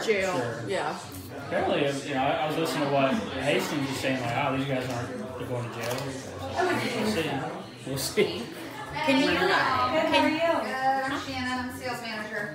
jail. Sure. Yeah. Apparently, you know, I was listening to what Hastings was saying, like, oh, these guys aren't going to jail. We'll see. We'll see. Can you? Good, how are you? Good, I'm Shannon, I'm sales manager.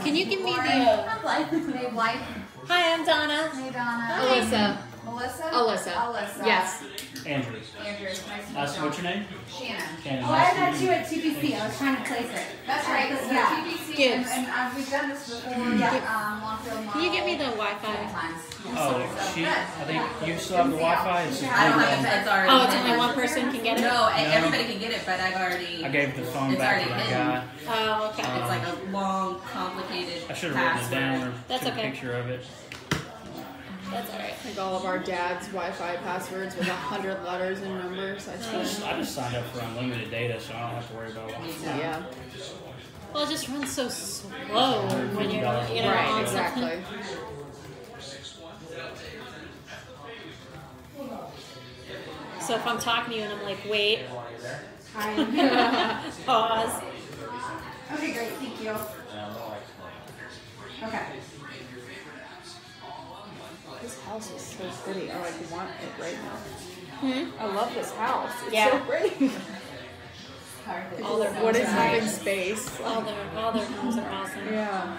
Can you give me the? I'm Blythe. Hey, Blythe. Hi, I'm Donna. Hey, Donna. Alyssa. Melissa? Alyssa. Alyssa. Yes. Andrew. Andrew, nice to meet That's you. what's your name? Shannon. Shannon. Oh, I met you at TPC. I was trying to place it. That's right, because Yeah. TBC, Gibbs. and we've done this before, Longfield Can you give me the several Wi-Fi? times. Oh, she. I think you still have the Wi-Fi. It's just I don't have it. It's already. Oh, it's only one person can get it. No, everybody can get it, but I've already. I gave the phone It's back to already that hidden. guy. Oh, okay. It's like a long, complicated. I should have written it down or That's took okay. a picture of it. That's all right. Like all of our dad's Wi-Fi passwords with 100 letters and numbers. I I just signed up for unlimited data, so I don't have to worry about Wi-Fi. Yeah. Well, it just runs so slow when you're not, you know, Right. on Exactly. something. So if I'm talking to you and I'm like, wait, pause. Okay, great. Thank you. Okay. This house is so pretty. I like want it right now. Hmm? I love this house. It's Yeah. so pretty. All their What homes is are having nice. space? All their homes are awesome. Yeah.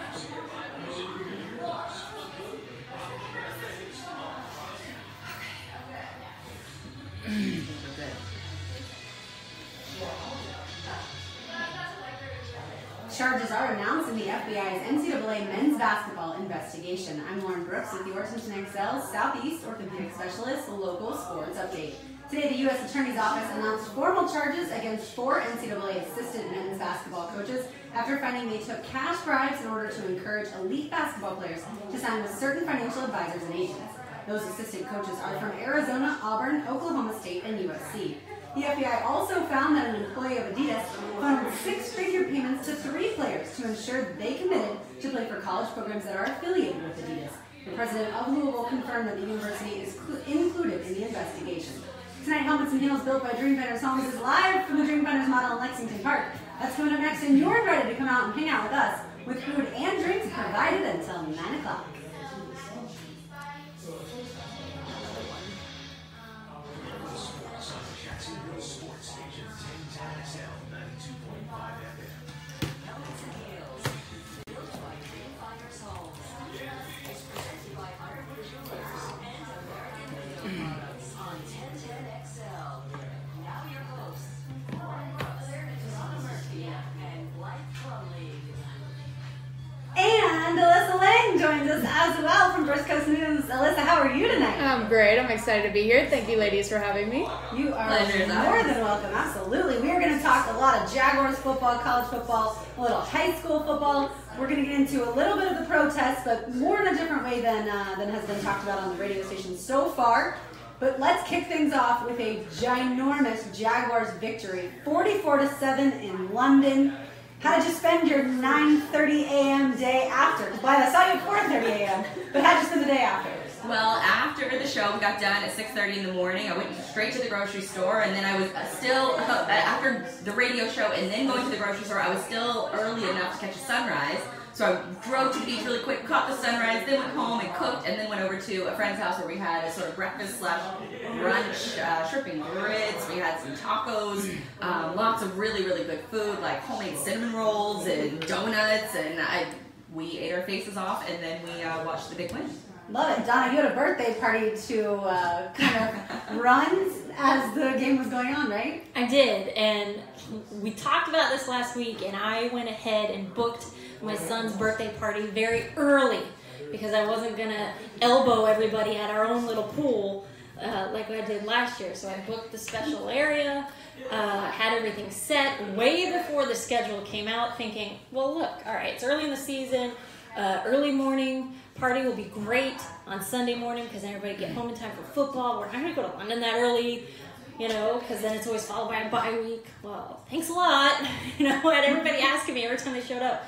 Charges are announced in the FBI's NCAA men's basketball investigation. I'm Lauren Brooks with your Attention Excel's Southeast Orthopedic Specialist local sports update. Today, the U.S. Attorney's Office announced formal charges against 4 NCAA assistant men's basketball coaches after finding they took cash bribes in order to encourage elite basketball players to sign with certain financial advisors and agents. Those assistant coaches are from Arizona, Auburn, Oklahoma State, and USC. The FBI also found that an employee of Adidas funded 6-figure payments to 3 players to ensure that they committed to play for college programs that are affiliated with Adidas. The president of Louisville confirmed that the university is included in the investigation. Tonight, Helmets and Heels built by Dreamfinders Homes is live from the Dreamfinders model in Lexington Park. That's coming up next, and you're invited to come out and hang out with us with food and drinks provided until 9 o'clock. And Alyssa Lang joins us as well from First Coast News. Alyssa, how are you tonight? I'm great. I'm excited to be here. Thank you, ladies, for having me. You are Pleasure's more ours. than welcome. Absolutely. We are going to talk a lot of Jaguars football, college football, a little high school football. We're going to get into a little bit of the protests, but more in a different way than has been talked about on the radio station so far. But let's kick things off with a ginormous Jaguars victory, 44-7 in London. How did you spend your 9:30 a.m. day after? Because Blythe, I saw you at 4:30 a.m., but how did you spend the day after? Well, after the show, we got done at 6:30 in the morning. I went straight to the grocery store, and then I was still, after the radio show and then going to the grocery store, I was still early enough to catch a sunrise. So I drove to the beach really quick, caught the sunrise, then went home and cooked, and then went over to a friend's house where we had a sort of breakfast / brunch, shrimp and grits. We had some tacos, lots of really, really good food, like homemade cinnamon rolls and donuts, and we ate our faces off, and then we watched the big win. Love it. Donna, you had a birthday party to kind of run as the game was going on, right? I did, and we talked about this last week, and I went ahead and booked my son's birthday party very early because I wasn't going to elbow everybody at our own little pool like I did last year. So I booked the special area, had everything set way before the schedule came out, thinking, well, look, all right, it's early in the season, early morning party will be great on Sunday morning because then everybody get home in time for football. We're not going to go to London that early, you know, because then it's always followed by a bye week. Well, thanks a lot. You know, and everybody asking me every time they showed up,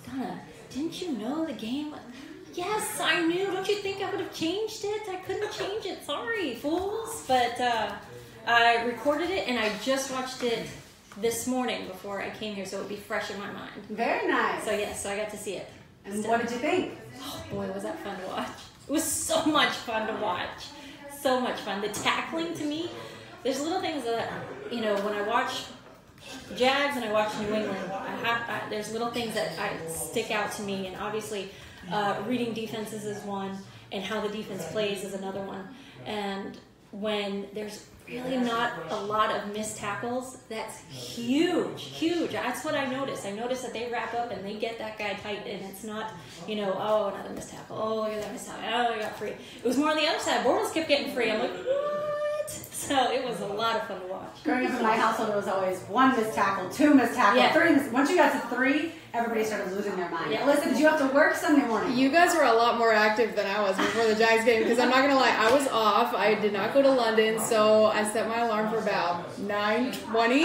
Donna, didn't you know the game? Yes, I knew. Don't you think I would have changed it? I couldn't change it. Sorry, fools. But I recorded it, and I just watched it this morning before I came here, so it would be fresh in my mind. Very nice. So, yes, so I got to see it. And what did you think? Oh, boy, was that fun to watch. It was so much fun to watch. So much fun. The tackling to me, there's little things that, when I watch the Jags and I watch New England, there's little things that stick out to me. And obviously, reading defenses is one, and how the defense plays is another one. And when there's really not a lot of missed tackles, that's huge. That's what I noticed. I noticed that they wrap up and they get that guy tight, and it's not, oh, another missed tackle. Oh, look at that missed tackle. Oh, I got free. It was more on the other side. Bortles kept getting free. I'm like, what? So it was a lot of fun to watch. Growing up in my household, it was always 1 missed tackle, 2 missed tackle, 3 missed. Once you got to 3, everybody started losing their mind. Yeah. Alyssa, did you have to work Sunday morning? You guys were a lot more active than I was before the Jags game, because I'm not going to lie, I was off. I did not go to London, so I set my alarm for about 9:20,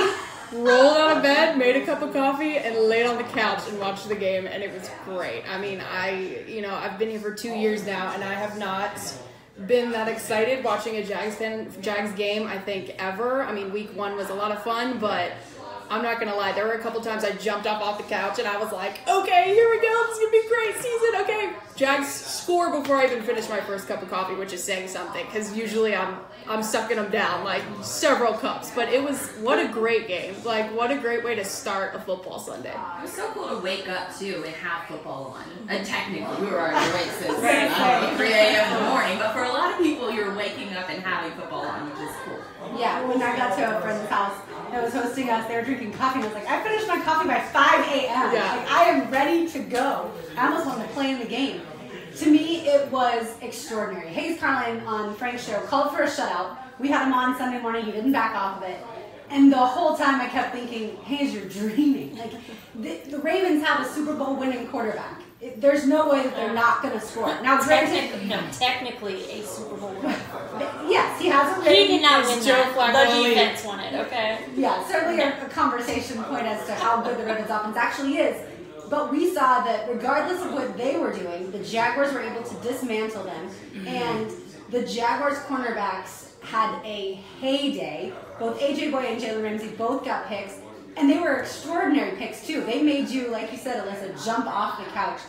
rolled out of bed, made a cup of coffee, and laid on the couch and watched the game, and it was great. I mean, I've been here for 2 years now, and I have not been that excited watching a Jags game, I think, ever. I mean, week 1 was a lot of fun, but I'm not going to lie. There were a couple times I jumped off the couch and I was like, okay, here we go. This is going to be a great season. Okay. Jags score before I even finish my first cup of coffee, which is saying something, because usually I'm sucking them down like several cups. But what a great game. Like, what a great way to start a football Sunday. It was so cool to wake up, too, and have football on. And technically, we were already awake since 3 a.m. in the morning. But for a lot of people, you're waking up and having football on, which is cool. Yeah, when I got to a friend's house that was hosting us, they were drinking coffee, and I was like, I finished my coffee by 5 a.m. Yeah. Like, I am ready to go. I almost wanted to play in the game. To me, it was extraordinary. Hayes Carlin on Frank's show called for a shutout. We had him on Sunday morning. He didn't back off of it. And the whole time I kept thinking, Hayes, you're dreaming. Like, the Ravens have a Super Bowl winning quarterback. There's no way that they're not going to score. Now, technically a Super Bowl winner. Yes, he has a ring. He did not win Joe that. Flacco The defense won it, okay? Yeah, certainly a conversation point as to how good the Ravens offense actually is. But we saw that regardless of what they were doing, the Jaguars were able to dismantle them. And the Jaguars cornerbacks had a heyday. Both A.J. Boyd and Jalen Ramsey both got picks. And they were extraordinary picks, too. They made you, like you said, Alyssa, jump off the couch.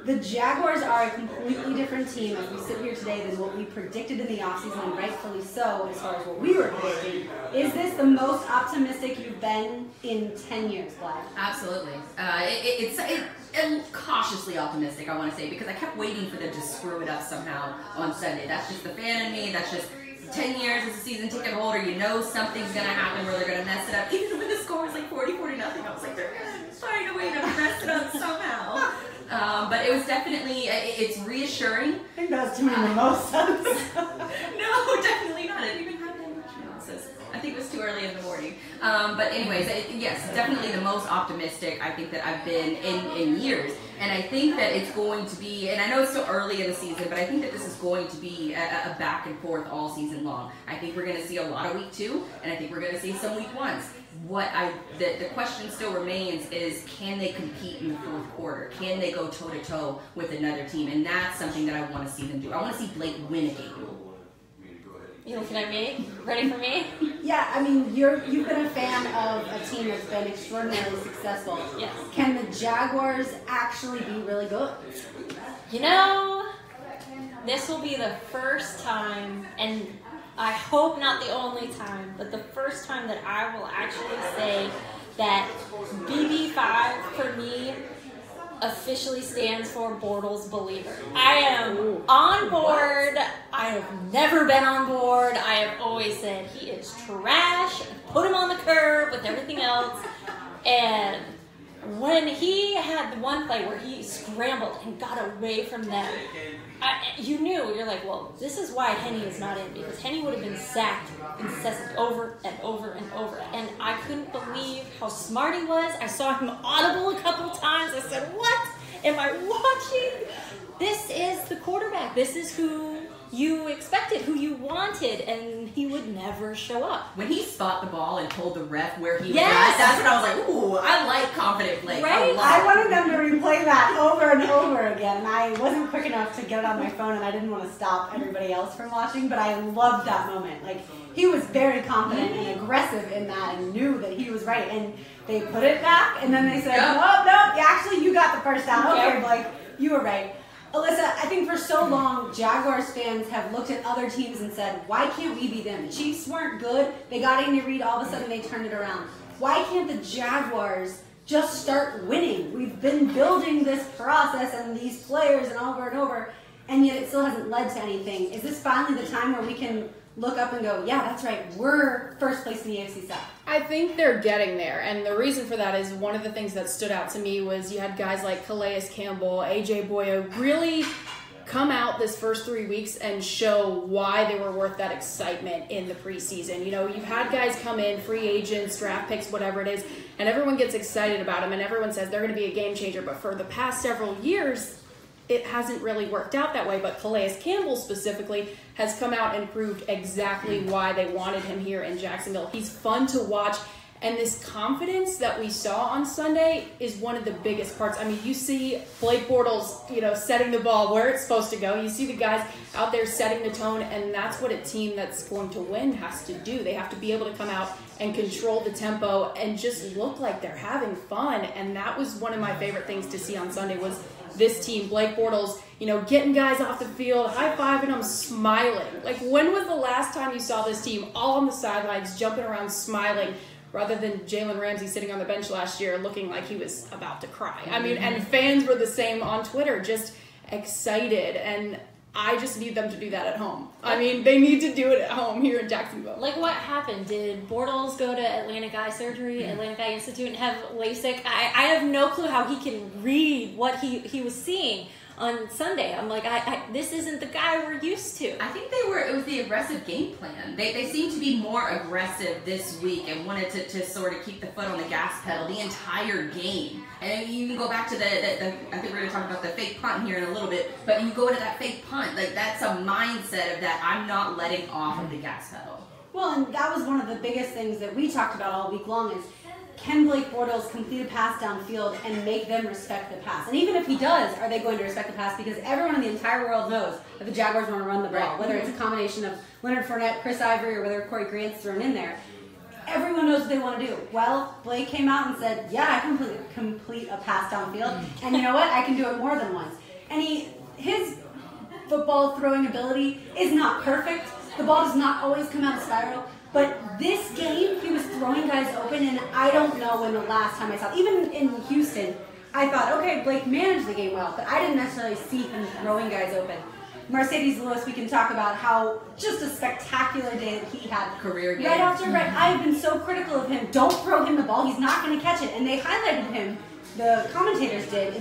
The Jaguars are a completely different team as we sit here today than what we predicted in the offseason, and rightfully so as far as what we were predicting. Is this the most optimistic you've been in 10 years, Blythe? Absolutely. It's cautiously optimistic, I want to say, because I kept waiting for them to screw it up somehow on Sunday. That's just the fan in me. That's just 10 years as a season ticket holder. You know something's going to happen where they're going to mess it up. Even when the score was like 40-0, I was like, they're going to find a way to mess it up somehow. But it was definitely, it's reassuring. I think that was too many mimosas. No, definitely not. I didn't even have that much mimosas. I think it was too early in the morning. But anyways, yes, definitely the most optimistic I think that I've been in years. And I think that it's going to be, and I know it's still early in the season, but I think that this is going to be a back and forth all season long. I think we're going to see a lot of week 2, and I think we're going to see some week 1s. The question still remains is, can they compete in the fourth quarter? Can they go toe-to-toe with another team? And that's something that I want to see them do. I want to see Blake win a game. You looking at me? Ready for me? Yeah, I mean, you've been a fan of a team that's been extraordinarily successful. Yes. Can the Jaguars actually be really good? This will be the first time, and I hope not the only time, but the first time that I will actually say that BB5 for me officially stands for Bortles Believer. I am on board. I have never been on board. I have always said he is trash. Put him on the curb with everything else. And when he had the one play where he scrambled and got away from them, you're like, well, this is why Henny is not in, because Henny would have been sacked incessantly over and over and over. And I couldn't believe how smart he was. I saw him audible a couple times. I said, what am I watching? This is the quarterback. This is who you expected, who you wanted, and he would never show up. When he spot the ball and told the ref where he was Yes. at, that's when I was like, ooh, I like confident Blake. Right? I wanted them to replay that over and over again, and I wasn't quick enough to get it on my phone, and I didn't want to stop everybody else from watching, but I loved that moment. Like, he was very confident and aggressive in that and knew that he was right, and they put it back, and then they said, Yep. oh, no, actually, you got the first down. Okay, Yep. Blake, you were right. Alyssa, I think for so long, Jaguars fans have looked at other teams and said, why can't we be them? The Chiefs weren't good. They got Andy Reid. All of a sudden, they turned it around. Why can't the Jaguars just start winning? We've been building this process and these players and over, and yet it still hasn't led to anything. Is this finally the time where we can look up and go, yeah, that's right, we're first place in the AFC South? I think they're getting there, and the reason for that is one of the things that stood out to me was you had guys like Calais Campbell, AJ Boyo really come out this first 3 weeks and show why they were worth that excitement in the preseason. You know, you've had guys come in, free agents, draft picks, whatever it is, and everyone gets excited about them, and everyone says they're going to be a game changer, but for the past several years, it hasn't really worked out that way. But Calais Campbell specifically has come out and proved exactly why they wanted him here in Jacksonville. He's fun to watch, and this confidence that we saw on Sunday is one of the biggest parts. I mean, you see Blake Bortles, you know, setting the ball where it's supposed to go. You see the guys out there setting the tone, and that's what a team that's going to win has to do. They have to be able to come out and control the tempo and just look like they're having fun. And that was one of my favorite things to see on Sunday was this team, Blake Bortles, you know, getting guys off the field, high-fiving them, smiling. Like, when was the last time you saw this team all on the sidelines, jumping around, smiling, rather than Jalen Ramsey sitting on the bench last year looking like he was about to cry? I mean, and fans were the same on Twitter, just excited, and I just need them to do that at home. I mean, they need to do it at home here in Jacksonville. Like, what happened? Did Bortles go to Atlantic Eye Surgery, Atlantic Eye Institute, and have LASIK? I have no clue how he can read what he was seeing on Sunday. I'm like, this isn't the guy we're used to. I think it was the aggressive game plan. They seemed to be more aggressive this week and wanted to sort of keep the foot on the gas pedal the entire game. And you can go back to the I think we're going to talk about the fake punt here in a little bit, but you go to that fake punt, like that's a mindset of that I'm not letting off of the gas pedal. Well, and that was one of the biggest things that we talked about all week long is, can Blake Bortles complete a pass downfield and make them respect the pass? And even if he does, are they going to respect the pass? Because everyone in the entire world knows that the Jaguars want to run the ball, right, whether it's a combination of Leonard Fournette, Chris Ivory, or whether Corey Grant's thrown in there. Everyone knows what they want to do. Well, Blake came out and said, yeah, I can complete a pass downfield, and you know what? I can do it more than once. And his football throwing ability is not perfect. The ball does not always come out of spiral. But this game, he was throwing guys open, and I don't know when the last time I saw it. Even in Houston, I thought, okay, Blake managed the game well, but I didn't necessarily see him throwing guys open. Mercedes Lewis, we can talk about how just a spectacular day that he had. Career game. Right after right, I've been so critical of him. Don't throw him the ball. He's not going to catch it. And they highlighted him, the commentators did,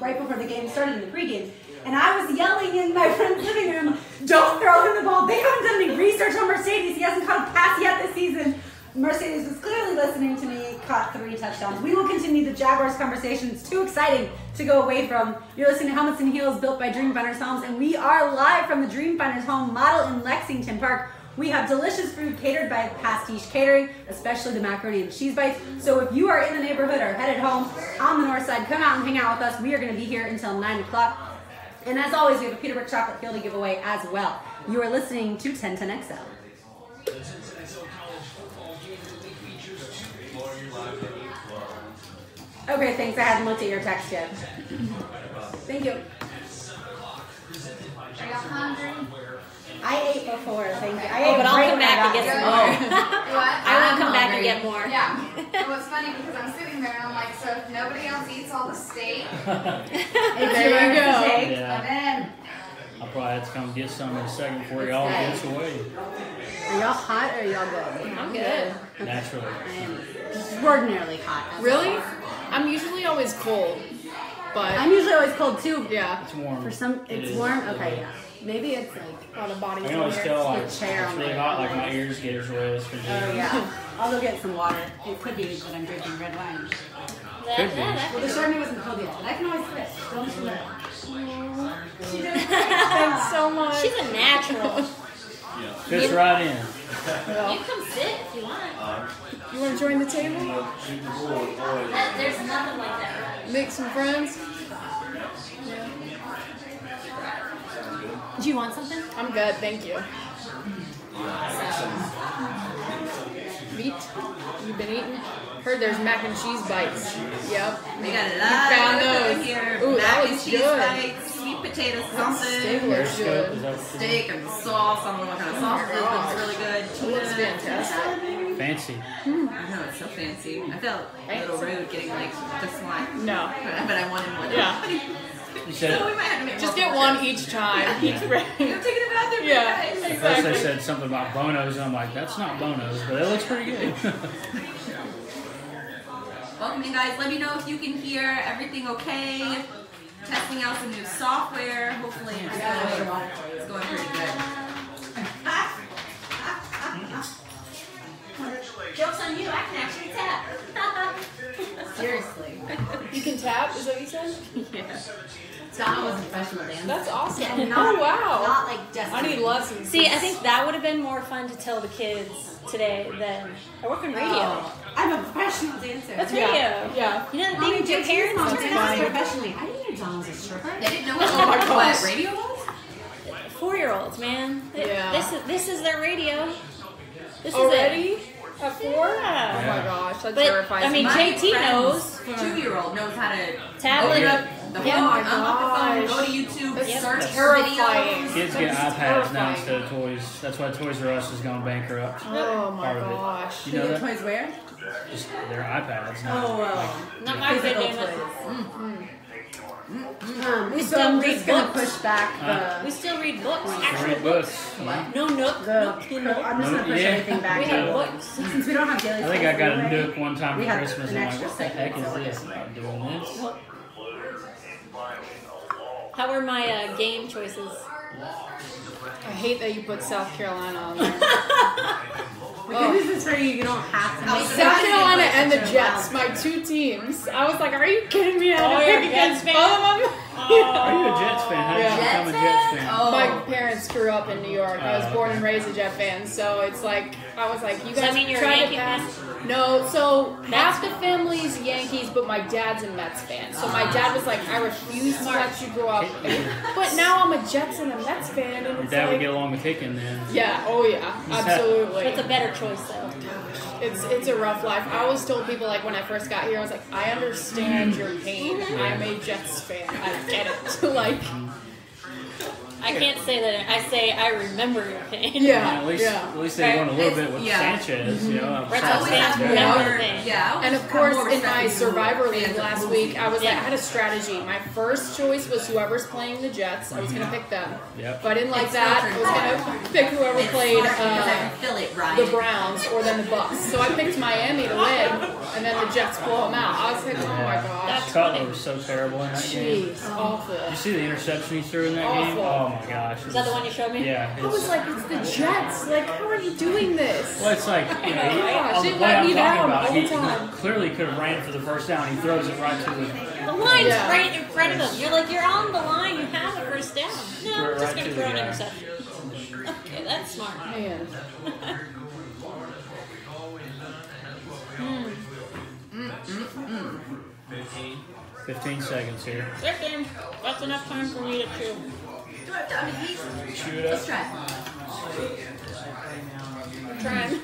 right before the game started in the pregame. And I was yelling in my friend's living room, don't throw him the ball. They haven't done any research on Mercedes. He hasn't caught a pass yet this season. Mercedes was clearly listening to me, caught 3 touchdowns. We will continue the Jaguars conversation. It's too exciting to go away from. You're listening to Helmets and Heels, built by Dreamfinders Homes, and we are live from the Dreamfinders Home model in Lexington Park. We have delicious food catered by Pastiche Catering, especially the macaroni and cheese bites. So if you are in the neighborhood or headed home on the north side, come out and hang out with us. We are going to be here until 9 o'clock. And as always, we have a Peterbrook chocolate field to give away as well. You are listening to 1010XL. Okay, thanks. I hadn't looked at your text yet. Thank you. Are y'all hungry? I ate before, thank you. But I'll come back and get some more. What? I will come back and get more. Yeah. It was funny because I'm sitting there and I'm like, so if nobody else eats all the steak, There you go. and then I'll probably have to come get some in a second before y'all get us away. Are y'all hot or are y'all good? I'm good. Naturally. I am extraordinarily hot. Really? I'm usually always cold, but I'm usually always cold too. yeah, It's warm. For some, It it's is. warm. Okay, yeah. Maybe it's like on a body I can always tell like It's it's the chair on really my- hot, like my ears get as red as can be. Oh yeah. I'll go get some water. It could be that I'm drinking red wine. Could be. Well, the Chardonnay wasn't cold yet. I can always switch. Don't you worry. She did. Thanks so much. She's a natural. Fits right in. You come sit if you want. You want to join the table? There's nothing like that. Make some friends? Do you want something? I'm good, thank you. Meat? You've been eating? Heard there's mac and cheese bites. Yep. We got a found lot of those. here. Ooh, that Mac was and cheese good. bites, sweet potatoes, something. Stabler's good. Is that- Steak and sauce. I don't know what kind of sauce it is, but it's really good. Looks fantastic. Fancy. I know, it's so fancy. I felt a little rude getting like just one. No. But I wanted more. Yeah. You said So we might have to make Just multiple get one trips. each time. Each I'm break. taking a bathroom. Yeah. Guys. at first they said something about Bonos, and I'm like, that's not Bonos, but it looks pretty good. Welcome in, guys. Let me know if you can hear everything okay. Testing out some new software. Hopefully it's going pretty good. Joke's on you, I can actually tap. Seriously. You can tap? Is that what you said? Donna was a professional dancer. That's awesome. Not, Oh wow. Not like just. I need lessons. See, I think that would have been more fun to tell the kids today than I work in radio. Oh, I'm a professional dancer. What's radio? Yeah. You know, the Mommy, thing your parents mom, don't did know. this professionally. I didn't know Donna was a stripper. They didn't know Oh my what gosh. radio was? 4-year-olds, man. Yeah. This is their radio. This is Already? it. At 4? Yeah. Oh my gosh, that But, terrifies I mean, me. My JT knows. friend's 2-year-old knows how to Tablet. open up the Yeah. phone, Oh my unlock the phone, go gosh. to YouTube, That's search for terrifying. videos. Kids get That's iPads now terrifying. instead of toys. That's why Toys R Us has gone bankrupt. Oh my Part of it. gosh. You know that? Toys where? Just their iPads now. Oh, Like, Not my physical radio. toys. We So still I'm read just gonna books. push back We still read books. read Actual books. books. No nook. the. Nook. I'm just gonna push Yeah. everything back. We have Yeah. books. Since we don't have daily. I think I got a anyway, Nook one time we for have Christmas, an and I'm extra like, what the heck segment, is this? I'm not doing this. How were my game choices? I hate that you put South Carolina on there. The good news is for you, you don't have to make South Carolina and the such a Jets, loud- my two teams. I was like, are you kidding me? I Oh, had to you're pick a Jets against fan? both of them. Are you a Jets fan? How did Yeah. you become a Jets fan? Oh. My parents grew up in New York. I was Oh, born okay. and raised a Jet fan, so it's like I was like, you Does that guys mean you're a try to Yankee pass. No, so half the family's Yankees, but my dad's a Mets fan. So my dad was like, I refuse to let you grow up. But now I'm a Jets and a Mets fan, and Your it's dad would like, get along with Hicken then. yeah, oh yeah, absolutely. That's a better choice, though. It's a rough life. I always told people, like, when I first got here, I was like, I understand your pain. I'm a Jets fan. I get it. Like, I can't say that. I say I remember your pain. yeah, At least, yeah. at least they won a little bit with Yeah. Sanchez, you know. Red I Sox always fans have remember more, the pain. yeah. And of have course, more in respect my for Survivor fans League of last movies. week, I was like, I Yeah. had a strategy. My first choice was whoever's playing the Jets. I was going to pick them. Yep. If I didn't like It's that, filtered I was going to pick whoever It's played smart because I can feel it right. the Browns or then the Bucks. So I picked Miami to win, and then the Jets blow them out. I was like, oh my gosh. That's Cutler funny. was so terrible in that game. Jeez, awful. Did you see the interception he threw in that game? Awful. Oh my gosh. Is that the one you showed me? Yeah. I was like, it's the Jets. Like, how are you doing this? Well, it's like, you know, gosh, on the it play let I'm me talking down about, all he the time. clearly could have ran for the first down. He throws it right to the. The line's Yeah. right in front of them. You're like, you're on the line. You have a first down. No, Throw it I'm just right going to to the throw an guy. interception. Okay, that's smart. Man. 15 seconds here. Second, that's enough time for me to chew. Do I have to unheat? Chew it Let's up. try. I'm trying.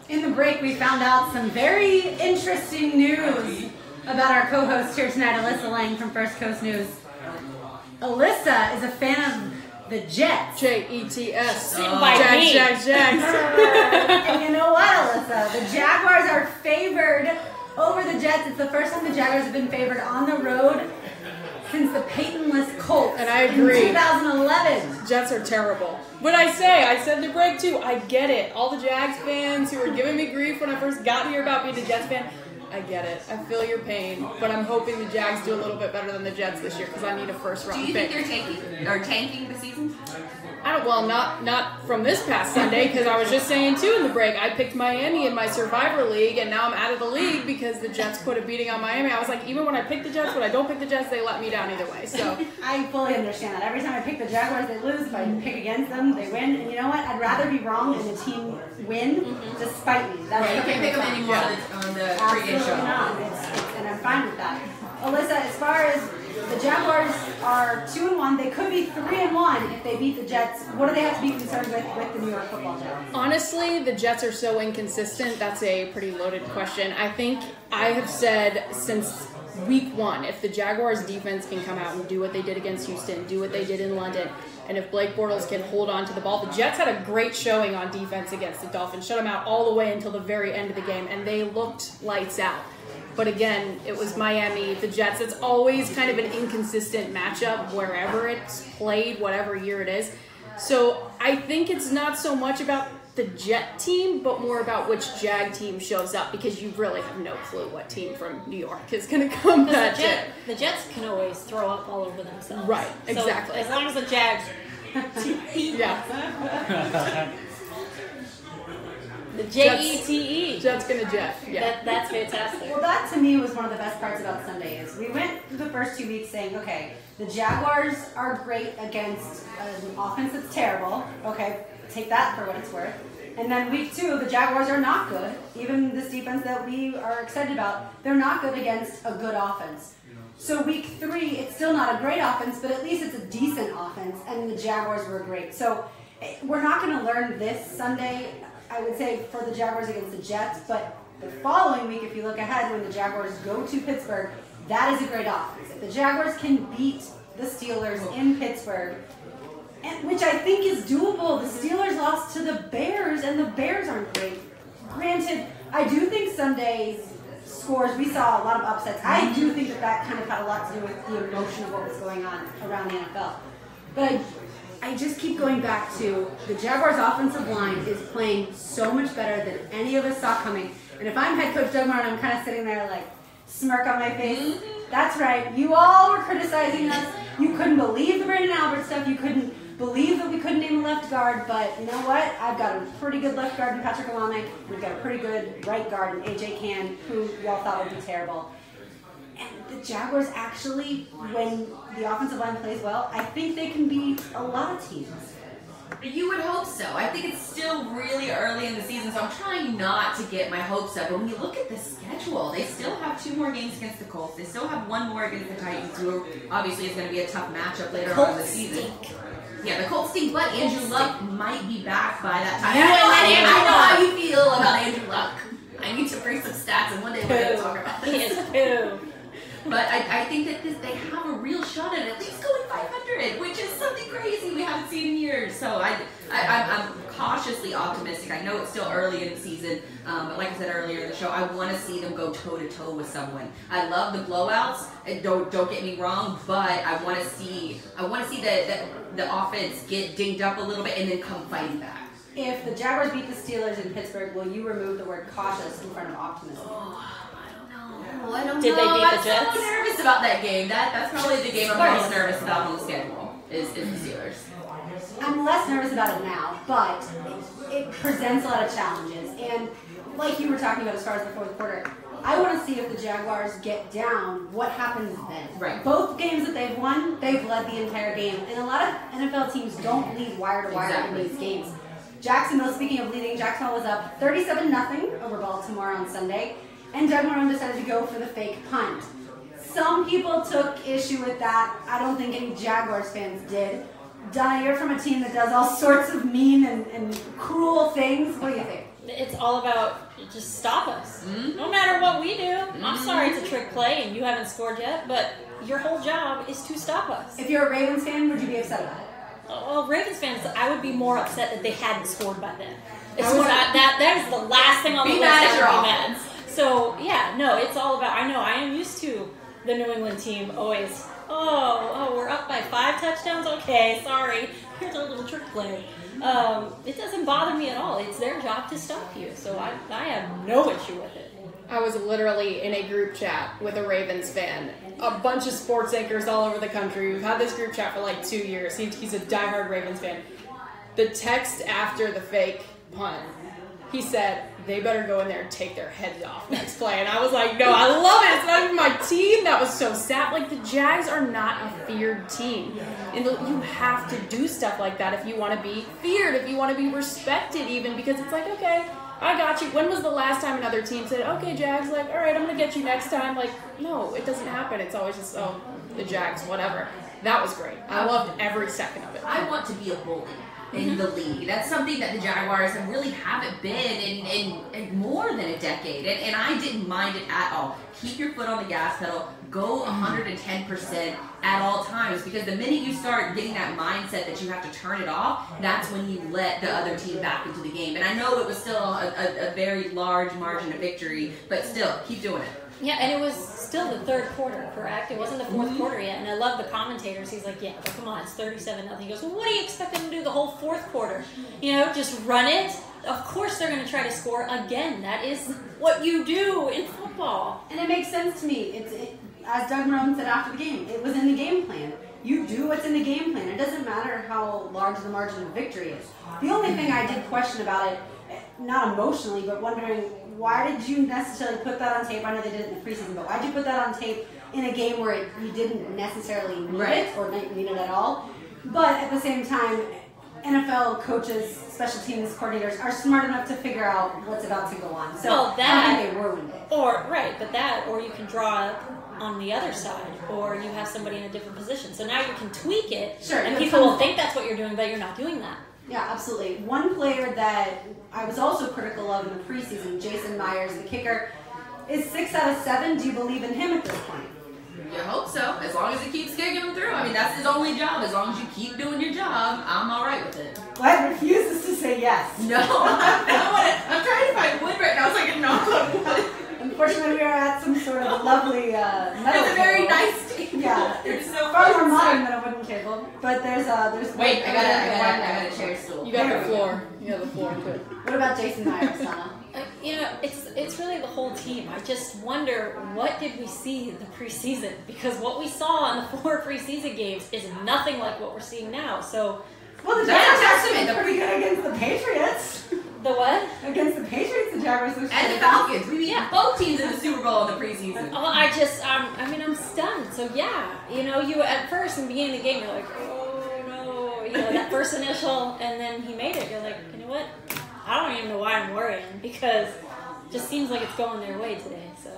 In the break, we found out some very interesting news about our co-host here tonight, Alyssa Lang from First Coast News. Alyssa is a fan of the Jets. Jets. By me. Jags. And you know what, Alyssa? The Jaguars are favored over the Jets. It's the first time the Jaguars have been favored on the road since the Peytonless Colts. And I agree. In 2011. Jets are terrible. But I said the break too, I get it. All the Jags fans who were giving me grief when I first got here about being a Jets fan, I get it. I feel your pain, but I'm hoping the Jags do a little bit better than the Jets this year because I need a first round Do you pick. think they're tanking the season? Not from this past Sunday because I was just saying too in the break. I picked Miami in my Survivor League, and now I'm out of the league because the Jets put a beating on Miami. I was like, even when I pick the Jets, when I don't pick the Jets, they let me down either way. So I fully understand that. Every time I pick the Jaguars, they lose. If I pick against them, they win. And you know what? I'd rather be wrong and the team win despite me. That's You can't pick them anymore on the pregame absolutely show. not. And I'm fine with that. Alyssa, as far as the Jaguars are 2-1, they could be 3-1 if they beat the Jets. What do they have to be concerned with the New York Football Jets? honestly, the Jets are so inconsistent. That's a pretty loaded question. I think I have said since week 1, if the Jaguars defense can come out and do what they did against Houston, do what they did in London, and if Blake Bortles can hold on to the ball, the Jets had a great showing on defense against the Dolphins, shut them out all the way until the very end of the game, and they looked lights out. But again, it was Miami, the Jets. It's always kind of an inconsistent matchup wherever it's played, whatever year it is. So I think it's not so much about the Jet team, but more about which Jag team shows up because you really have no clue what team from New York is going to come that day. The Jets can always throw up all over themselves. Right, exactly. So as long as the Jags Yeah. the Jete. Jet's going to Jet. Yeah. That's fantastic. Well, that to me was one of the best parts about Sunday is we went through the first 2 weeks saying, okay, the Jaguars are great against an offense that's terrible. Okay, take that for what it's worth. And then week 2, the Jaguars are not good. Even this defense that we are excited about, they're not good against a good offense. So week 3, it's still not a great offense, but at least it's a decent offense, and the Jaguars were great. So we're not going to learn this Sunday, I would say, for the Jaguars against the Jets, but the following week, if you look ahead, when the Jaguars go to Pittsburgh, that is a great offense. If the Jaguars can beat the Steelers in Pittsburgh, which I think is doable. The Steelers lost to the Bears, and the Bears aren't great. Granted, I do think Sunday's scores, we saw a lot of upsets. I do think that kind of had a lot to do with the emotion of what was going on around the NFL. But I just keep going back to the Jaguars' offensive line is playing so much better than any of us saw coming. And if I'm head coach Doug Martin, I'm kind of sitting there like, smirk on my face. That's right. You all were criticizing us. You couldn't believe the Brandon Albert stuff. You couldn't believe that we couldn't name a left guard. But you know what? I've got a pretty good left guard in Patrick Alame. We've got a pretty good right guard in AJ Cann, who y'all thought would be terrible. And the Jaguars actually, when the offensive line plays well, I think they can beat a lot of teams. You would hope so. I think it's still really early in the season, so I'm trying not to get my hopes up. But when you look at the schedule, they still have 2 more games against the Colts. They still have 1 more against the Titans, who obviously is going to be a tough matchup later on in the season. Yeah, the Colts stink, but Andrew Luck might be back by that time. I know how you feel about Andrew Luck. I need to bring some stats, and one day we're going to talk about this. He is poo. But I think that they have a real shot at least going 500, which is something crazy we haven't seen in years. So I'm cautiously optimistic. I know it's still early in the season, but like I said earlier in the show, I want to see them go toe-to-toe with someone. I love the blowouts. Don't get me wrong, but I want to see the offense get dinged up a little bit and then come fighting back. If the Jaguars beat the Steelers in Pittsburgh, will you remove the word cautious in front of optimism? I don't Did know. they beat the I'm Jets? so nervous about that game. That's probably the game I'm most nervous about on the schedule is the Steelers. I'm less nervous about it now, but it presents a lot of challenges. And like you were talking about as far as the fourth quarter, I want to see if the Jaguars get down, what happens then. Right. Both games that they've won, they've led the entire game. And a lot of NFL teams don't lead wire to wire in these games. Jacksonville, speaking of leading, Jacksonville was up 37-0 over Baltimore on Sunday. And Doug Martin decided to go for the fake punt. Some people took issue with that. I don't think any Jaguars fans did. Donna, you're from a team that does all sorts of mean and cruel things. What do you think? It's all about just stop us. No matter what we do. I'm sorry it's a trick play and you haven't scored yet, but your whole job is to stop us. If you're a Ravens fan, would you be upset about it? Well, Ravens fans, I would be more upset that they hadn't scored by then. That is the last thing on the list I would be mad. So, yeah, no, it's all about, I am used to the New England team always, we're up by 5 touchdowns? Okay, sorry. Here's a little trick play. It doesn't bother me at all. It's their job to stop you. So I have no issue with it. I was literally in a group chat with a Ravens fan. A bunch of sports anchors all over the country. We've had this group chat for like 2 years. He's a diehard Ravens fan. The text after the fake punt, he said, they better go in there and take their heads off next play. And I was like, no, I love it. It's not even my team. That was so sad. Like, the Jags are not a feared team. And you have to do stuff like that if you want to be feared, if you want to be respected even, because it's like, okay, I got you. When was the last time another team said, okay, Jags, like, all right, I'm going to get you next time? Like, no, it doesn't happen. It's always just, oh, the Jags, whatever. That was great. I loved every second of it. I want to be a bully in the league. That's something that the Jaguars really haven't been in more than a decade. And I didn't mind it at all. Keep your foot on the gas pedal. Go 110% at all times. Because the minute you start getting that mindset that you have to turn it off, that's when you let the other team back into the game. And I know it was still a very large margin of victory, but still, keep doing it. Yeah, and it was still the third quarter, correct? It wasn't the fourth quarter yet. And I love the commentators. He's like, yeah, but come on, it's 37-0. He goes, well, what do you expect them to do the whole fourth quarter? You know, just run it? Of course they're going to try to score again. That is what you do in football. And it makes sense to me. As Doug Marone said after the game, it was in the game plan. You do what's in the game plan. It doesn't matter how large the margin of victory is. The only thing I did question about it, not emotionally, but wondering, why did you necessarily put that on tape? I know they did it in the preseason, but why did you put that on tape in a game where you didn't necessarily need it or need it at all? But at the same time, NFL coaches, special teams coordinators are smart enough to figure out what's about to go on. So I don't think they ruined it. Or you can draw up on the other side, or you have somebody in a different position. So now you can tweak it, and people will think that's what you're doing, but you're not doing that. Yeah, absolutely. One player that I was also critical of in the preseason, Jason Myers, the kicker, is 6 out of 7. Do you believe in him at this point? You hope so. As long as it keeps kicking him through. I mean, that's his only job. As long as you keep doing your job, I'm all right with it. Blythe refuses to say yes. No, I'm trying to find wood right now. I was like, no. Unfortunately, we are at some sort of lovely metal It's a very nice team. Yeah, it's so far more modern than a wooden table. But there's Wait, I got a chair stool. You got the floor. You got the floor too. What about Jason Myers, Donna? You know, it's really the whole team. I just wonder, what did we see in the preseason? Because what we saw in the 4 preseason games is nothing like what we're seeing now. So, well, the Jaguars actually did pretty good against the Patriots. The what? Against the Patriots, the Jaguars. And the Falcons. We beat both teams in the Super Bowl in the preseason. Well, I'm stunned. So yeah, you know, you at first in the beginning of the game, you're like, oh no, you know, that first initial, and then he made it. You're like, you know what? I don't even know why I'm worrying, because it just seems like it's going their way today. So.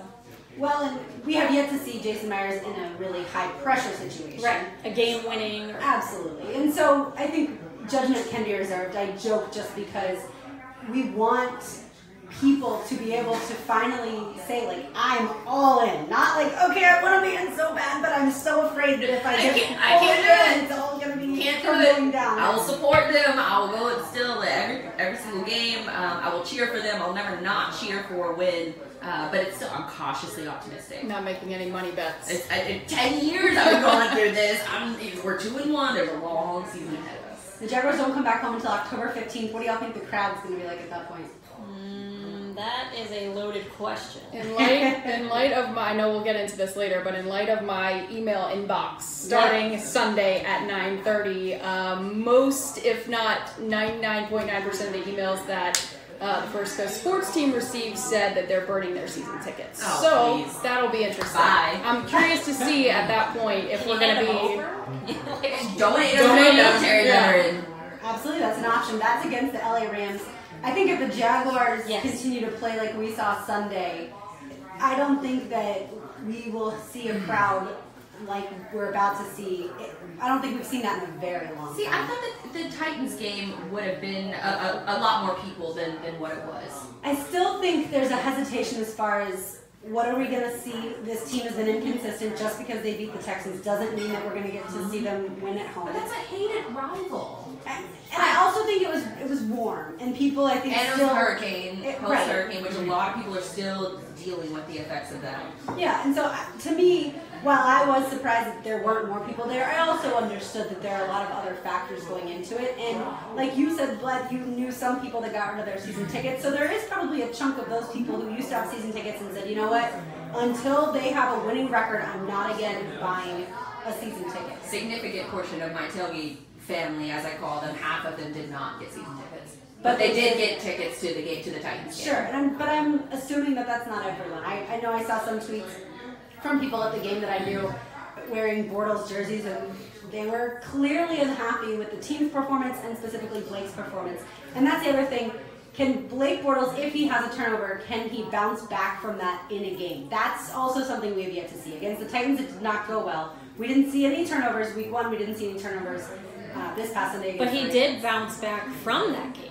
Well, and we have yet to see Jason Myers in a really high pressure situation. Right, a game winning. Absolutely. And so I think judgment can be reserved. I joke just because we want people to be able to finally say, like, I'm all in. Not like, okay, I want to be in so bad, but I'm so afraid that if I can't do it, it's all going to be going down. I will support them. I will go and still every single game. I will cheer for them. I'll never not cheer for a win. But it's still, I'm cautiously optimistic. Not making any money bets. In 10 years I've been going through this. We're 2-1. There's a long season ahead of us. The Jaguars don't come back home until October 15th. What do y'all think the crowd's going to be like at that point? That is a loaded question. In light of my, I know we'll get into this later, but in light of my email inbox starting Sunday at 9:30, most, if not 99.9% of the emails that the First Coast sports team received said that they're burning their season tickets. Please. That'll be interesting. Bye. I'm curious to see at that point if we're going to be... Donate them. Absolutely, that's an option. That's against the LA Rams. I think if the Jaguars continue to play like we saw Sunday, I don't think that we will see a crowd like we're about to see. I don't think we've seen that in a very long time. See, I thought that the Titans game would have been a lot more people than what it was. I still think there's a hesitation as far as what are we going to see. This team has been inconsistent. Just because they beat the Texans doesn't mean that we're going to get to see them win at home. But that's a hated rival. And I also think it was warm, and people I think and still it was hurricane, post-hurricane, right. which a lot of people are still dealing with the effects of that. Yeah, and so to me, while I was surprised that there weren't more people there, I also understood that there are a lot of other factors going into it. And like you said, Blythe, you knew some people that got rid of their season tickets, so there is probably a chunk of those people who used to have season tickets and said, you know what, until they have a winning record, I'm not again buying a season ticket. Significant portion of my tailgate family, as I call them, half of them did not get season tickets. But they did get tickets to the game, to the Titans game. Sure, but I'm assuming that that's not everyone. I know I saw some tweets from people at the game that I knew wearing Bortles jerseys, and they were clearly unhappy with the team's performance and specifically Blake's performance. And that's the other thing. Can Blake Bortles, if he has a turnover, can he bounce back from that in a game? That's also something we have yet to see. Against the Titans, it did not go well. We didn't see any turnovers. Week 1, we didn't see any turnovers this past Sunday. But he did bounce back from that game.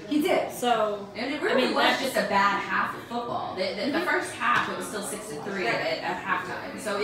He did. So, and it really was just a bad half of football. The first half, it was still 6-3 at halftime. So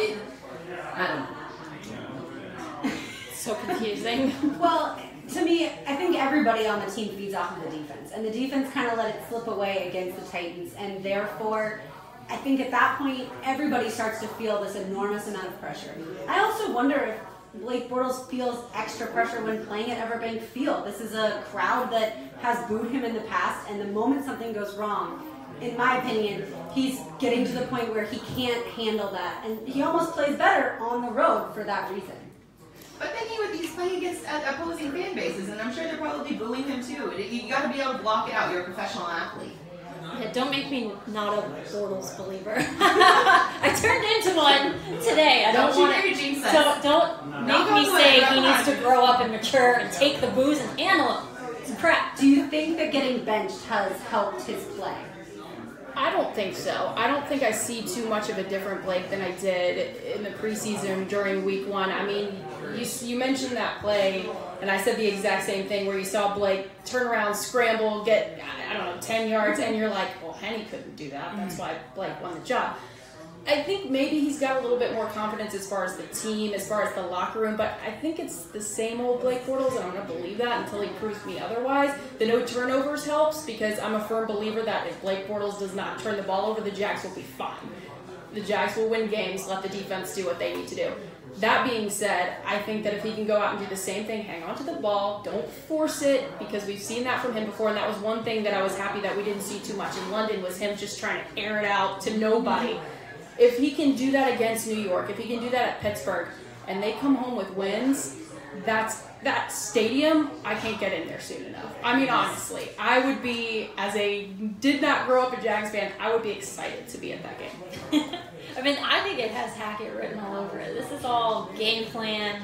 I don't know. So confusing. Well, to me, I think everybody on the team feeds off of the defense. And the defense kind of let it slip away against the Titans. And therefore, I think at that point, everybody starts to feel this enormous amount of pressure. I also wonder if Blake Bortles feels extra pressure when playing at Everbank Field. This is a crowd that has booed him in the past, and the moment something goes wrong, in my opinion, he's getting to the point where he can't handle that, and he almost plays better on the road for that reason. But then he's playing against opposing fan bases, and I'm sure they're probably booing him too. You got to be able to block it out. You're a professional athlete. Yeah, don't make me not a Bortles believer. I turned into one today. I don't want to. Don't make me say he needs to grow up and mature and take the booze and handle it. It's crap. Do you think that getting benched has helped his play? I don't think so. I don't think I see too much of a different Blake than I did in the preseason during week 1. I mean, you mentioned that play, and I said the exact same thing where you saw Blake turn around, scramble, get, 10 yards, and you're like, well, Henny couldn't do that. That's why Blake won the job. I think maybe he's got a little bit more confidence as far as the team, as far as the locker room, but I think it's the same old Blake Bortles, and I'm going to believe that until he proves me otherwise. The no turnovers helps because I'm a firm believer that if Blake Bortles does not turn the ball over, the Jags will be fine. The Jags will win games, let the defense do what they need to do. That being said, I think that if he can go out and do the same thing, hang on to the ball, don't force it, because we've seen that from him before, and that was one thing that I was happy that we didn't see too much in London was him just trying to air it out to nobody. If he can do that against New York, if he can do that at Pittsburgh, and they come home with wins, that stadium, I can't get in there soon enough. I mean, honestly, I would be, as a did not grow up a Jags fan, I would be excited to be at that game. I mean, I think it has Hackett written all over it. This is all game plan.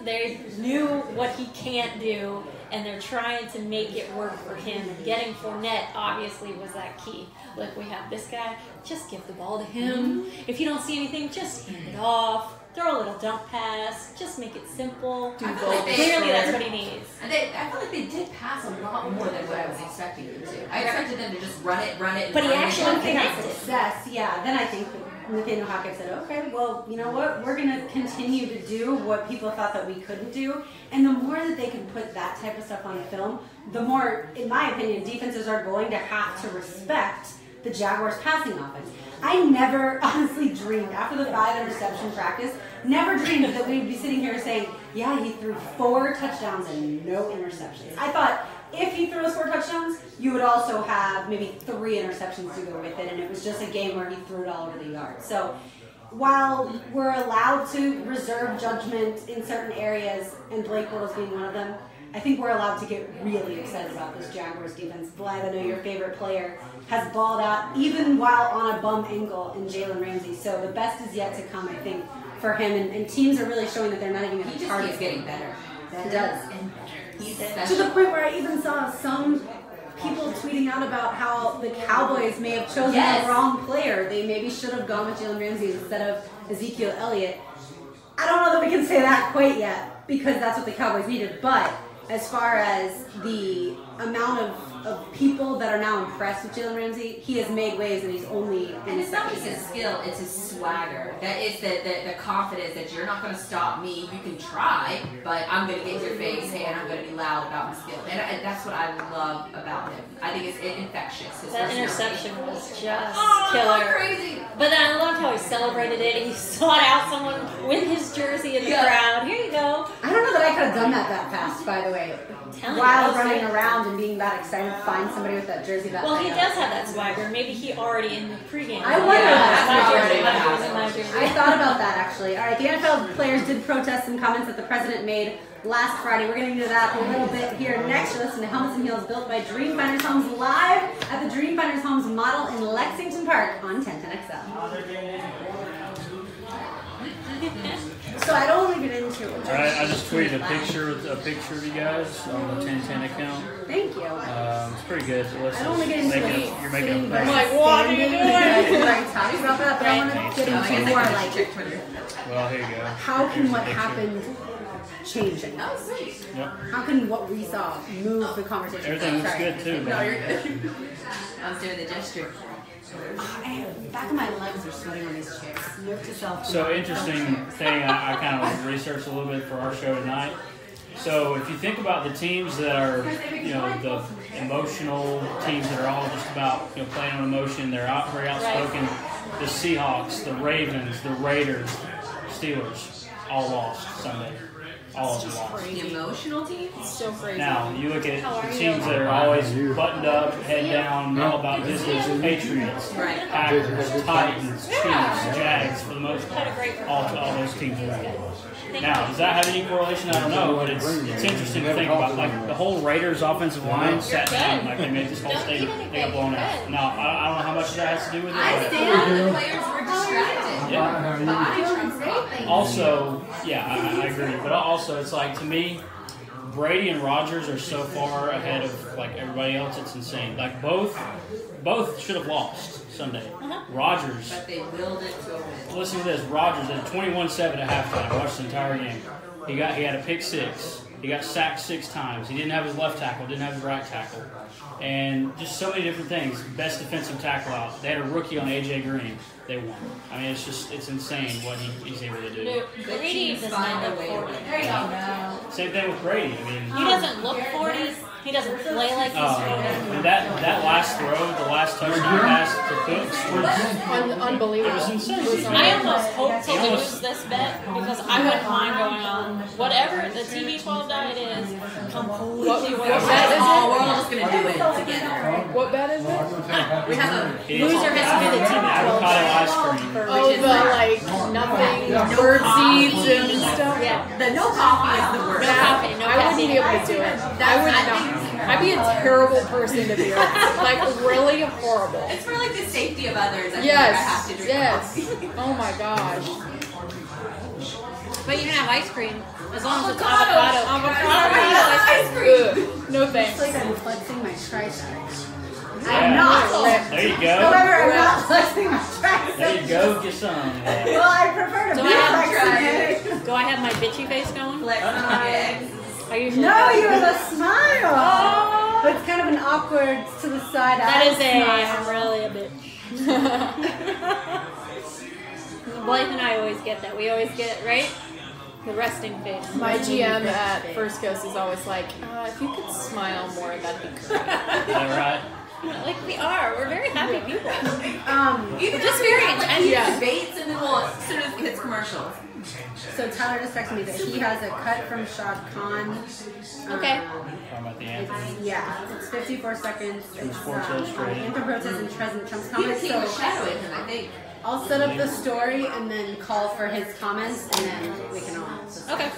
They knew what he can't do, and they're trying to make it work for him. And getting Fournette obviously was that key. Look, we have this guy. Just give the ball to him. If you don't see anything, just hand it off. Throw a little dump pass. Just make it simple. Clearly, that's what he needs. And I feel like they did pass a lot more than what I was expecting them to. I expected them to just run it. But he actually connected. Success, yeah. Then I think Nathaniel Hackett said, okay, well, you know what? We're going to continue to do what people thought that we couldn't do. And the more that they can put that type of stuff on film, the more, in my opinion, defenses are going to have to respect the Jaguars' passing offense. I never honestly dreamed, after the 5 interception practice, never dreamed that we'd be sitting here saying, yeah, he threw 4 touchdowns and no interceptions. I thought if he throws 4 touchdowns, you would also have maybe 3 interceptions to go with it, and it was just a game where he threw it all over the yard. So while we're allowed to reserve judgment in certain areas, and Blake Bortles being one of them, I think we're allowed to get really excited about this Jaguars defense. Blythe, I know your favorite player, has balled out even while on a bum ankle in Jalen Ramsey. So the best is yet to come, I think, for him. And teams are really showing that they're not even going to target. He's getting better. He does. And better. He's to the point where I even saw some people tweeting out about how the Cowboys may have chosen the wrong player. They maybe should have gone with Jalen Ramsey instead of Ezekiel Elliott. I don't know that we can say that quite yet because that's what the Cowboys needed, but as far as the amount of people that are now impressed with Jalen Ramsey, he has made waves and he's only in his not just his skill, it's his swagger. That is the confidence that you're not going to stop me. You can try, but I'm going to get in your face, and I'm going to be loud about my skill. And that's what I love about him. I think it's infectious. That interception was just Oh, killer. crazy. But then I loved how he celebrated it. He sought out someone with his jersey in the crowd. Here you go. I don't know that I could have done that fast, by the way. While running around and being that excited to find somebody with that jersey that Well, he high does up. have that swagger. Maybe he already in the pregame. I wonder that. My jersey. I thought about that actually. All right, the NFL players did protest some comments that the president made last Friday. We're getting into that a little bit here next. You're listening to Helmets and Heels, built by Dreamfinders Homes, live at the Dreamfinders Homes model in Lexington Park on 1010XL. So I don't want to get into it. I just tweeted a picture of you guys on the 1010 account. Thank you. It's pretty good. I don't want to get into it. You're making a I'm like, what are you doing? Like talking about that, but I want to get into more like Well, here you go. how can what happened change it? That was sweet. Yep. How can what we saw move the conversation? Everything looks Sorry. good too, No, man. you're good. I was doing the gesture. Back of my legs are sweating on these chairs. Note to self. So interesting thing, I kind of researched a little bit for our show tonight. So if you think about the teams that are, the emotional teams that are all just about, playing on emotion, they're very outspoken. The Seahawks, the Ravens, the Raiders, Steelers, all lost Sunday. All of them lost. The emotional team? It's so crazy. Now, you look at the teams that are always buttoned up, head down, all about business, Patriots, Right. Packers, Titans, Chiefs, Jags, for the most part, all those teams are winning. Now, does that have any correlation? I don't know, but it's interesting to think about. Like, the whole Raiders offensive line sat down, like they made this whole stadium, they got blown out. Now, I don't know how much of that has to do with it, I but stand the players were distracted. yeah. Body trust. Also, yeah, I agree. But also, it's like, to me, Brady and Rodgers are so far ahead of like everybody else. It's insane. Like both should have lost Sunday. Rodgers. But they willed it to a win. Listen to this. Rodgers at 21-7 at halftime. Watched the entire game. He had a pick six. He got sacked 6 times. He didn't have his left tackle. Didn't have his right tackle. And just so many different things. Best defensive tackle out. They had a rookie on A.J. Green. They won. I mean, it's insane what he's able to do. Brady does not look 40. There you go. Same thing with Brady. I mean, He doesn't look 40. He doesn't play like he's 40. and that last throw, the last touchdown pass to Cooks was Unbelievable. It was insane. I almost hope to lose this bet because I wouldn't mind going on whatever the TV 12 diet is. Completely What what bet is Oh, we're it? all just going to do it together. What bet is it? We have a Loser has to do the TV 12 avocado ice cream. Oh, the like nothing, bird seeds and stuff. Yeah. The no coffee is the worst. No coffee, no I wouldn't be able to do it. I would not. I'd be a terrible person to be around. Like really horrible. It's for like the safety of others. I Yes. have to drink Yes. coffee. Oh my gosh. But you can have ice cream as long as it's avocado. Ice cream. Ugh. No It's thanks. like I'm flexing my triceps. Yeah. I'm not. There you go. However, I'm not flexing my triceps. There you go. Get some. Well, I prefer to Do be I have flexing it. Do I have my bitchy face going? Flex on the eggs. I usually No, you have a smile. But it's kind of an awkward to the side. That is smile. I'm really a bitch. Blythe and I always get that. We always get it, right? The resting face. My GM at First Coast is always like, if you could smile more, that'd be great. Is that right? Like we are. We're very happy people. Even Just very intense. Yeah. debates and then we'll as soon as it hits commercials. So Tyler just texted me that he has a cut from Shad Khan. Okay. Talking about the Anthem. Yeah, it's 54 seconds. It's Sports Illustrated. Anthem Protests and President Trump's He comments. was So shadowing him, I think. I'll set up the story and then call for his comments, and then we can all. Okay.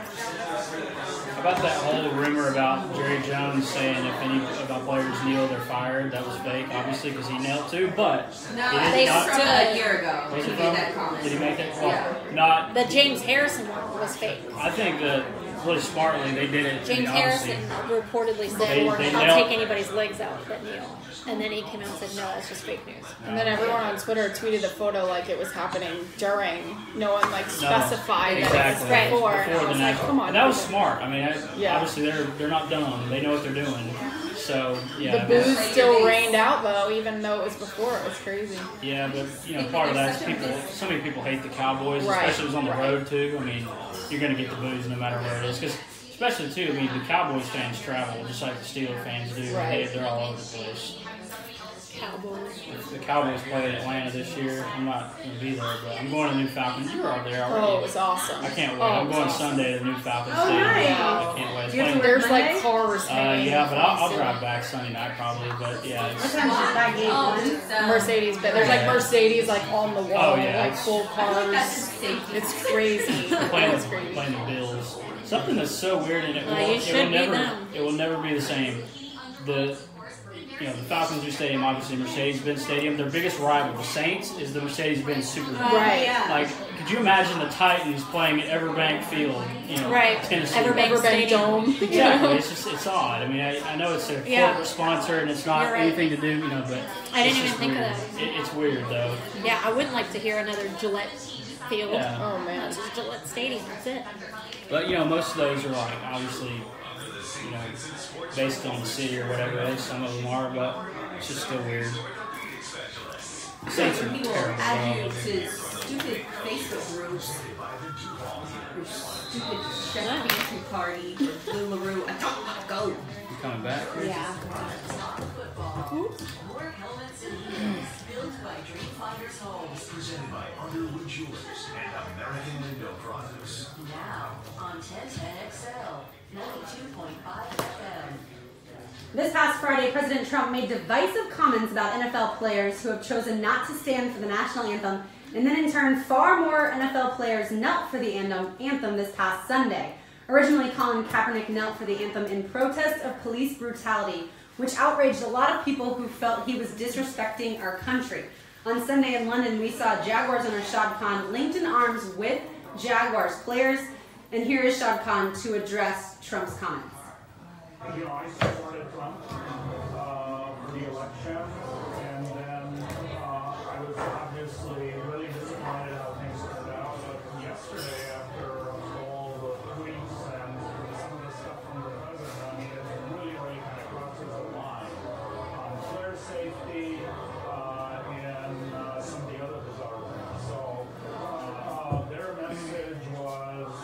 How about that whole rumor about Jerry Jones saying if any of our players kneel, they're fired? That was fake, obviously, because he knelt too. But No, he did they not. from a year ago. Was He it made from? that comment. Did he make that? Yeah. Not. The James Harrison one was fake. I think that really smartly they did it. James obviously. Harrison reportedly said, They "I'll knelt. take anybody's legs out that kneel," and then he came out and said, "No, that's just fake news." And then everyone on Twitter tweeted a photo like it was happening during. No one like specified that Exactly. it was before. And I Before was the like, national. come on. And that was smart. I mean, Yeah. obviously they're not dumb. They know what they're doing. So The booze still rained out though, even though it was before. It was crazy. Yeah, but part of that is so many people hate the Cowboys, Right. especially if it's on the road too. I mean, you're going to get the booze no matter where it is, because especially too. I mean, the Cowboys fans travel just like the Steelers fans do. Right. They're all over the place. Cowboys. If the Cowboys play in Atlanta this year, I'm not going to be there, but I'm going to New Falcons. You were out there already. Oh, it was awesome. I can't wait. Oh, I'm it was going awesome. Sunday to New Falcons Oh, Stadium. nice. I can't wait. It's Do you have to playing- There's Monday? like cars hanging. yeah, but I'll drive back Sunday night probably. But yeah, What it's, time is that game? Oh, One? it's, Mercedes, but there's like Mercedes like on the wall, Oh, yeah. like full cars. It's crazy. playing, It's crazy. playing the Bills. Something that's so weird, and You should beat them. it will never be the same. The Falcons' new stadium, obviously Mercedes-Benz Stadium. Their biggest rival, the Saints, is the Mercedes-Benz Superdome. Right. Like, could you imagine the Titans playing at Everbank Field? Right. Tennessee. Everbank Stadium. Dome. Exactly. It's odd. I mean, I know it's a corporate sponsor and it's not You're right. anything to do, but I didn't it's even just think of weird. that. It's weird though. Yeah, I wouldn't like to hear another Gillette Field. Yeah. Oh man. That's just Gillette Stadium. That's it. But most of those are like obviously, based on the city or whatever. At least some of them are, but it's just still weird. Saints are People terrible. add you though. to stupid Facebook groups. Your stupid chef pantry party for Blue LaRue. I don't want to go. You coming back? Yeah. Built by Dreamfinders Homes. Presented by Underwood Jewelers and American Window Products. Now on 1010XL, 92.5 FM. This past Friday, President Trump made divisive comments about NFL players who have chosen not to stand for the national anthem, and then in turn, far more NFL players knelt for the anthem this past Sunday. Originally, Colin Kaepernick knelt for the anthem in protest of police brutality, which outraged a lot of people who felt he was disrespecting our country. On Sunday in London, we saw Jaguars owner Shad Khan linked in arms with Jaguars players, and here is Shad Khan to address Trump's comments. I supported Trump for the election, and then I was obviously really disappointed how things turned out. But yesterday, after all the tweets and some of the stuff from the president, it really kind of crosses the line on player safety and some of the other bizarre things. So their message was,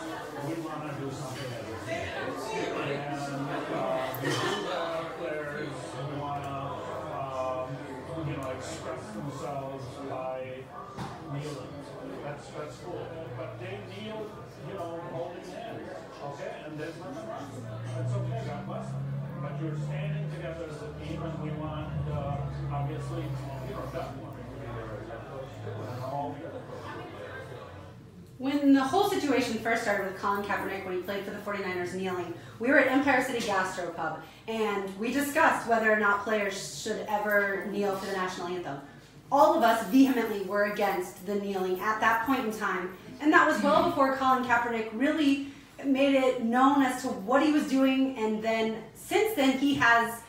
we want to do something at this game. Players who want to, express themselves by kneeling. That's cool. But they kneel, holding hands. Okay, and there's nothing wrong with that. That's okay. God bless them. But you're standing together as a team, and we want, obviously, that one to be there as a coach too, and all the other coaches. When the whole situation first started with Colin Kaepernick when he played for the 49ers kneeling, we were at Empire City Gastropub, and we discussed whether or not players should ever kneel for the national anthem. All of us vehemently were against the kneeling at that point in time, and that was well before Colin Kaepernick really made it known as to what he was doing, and then since then he has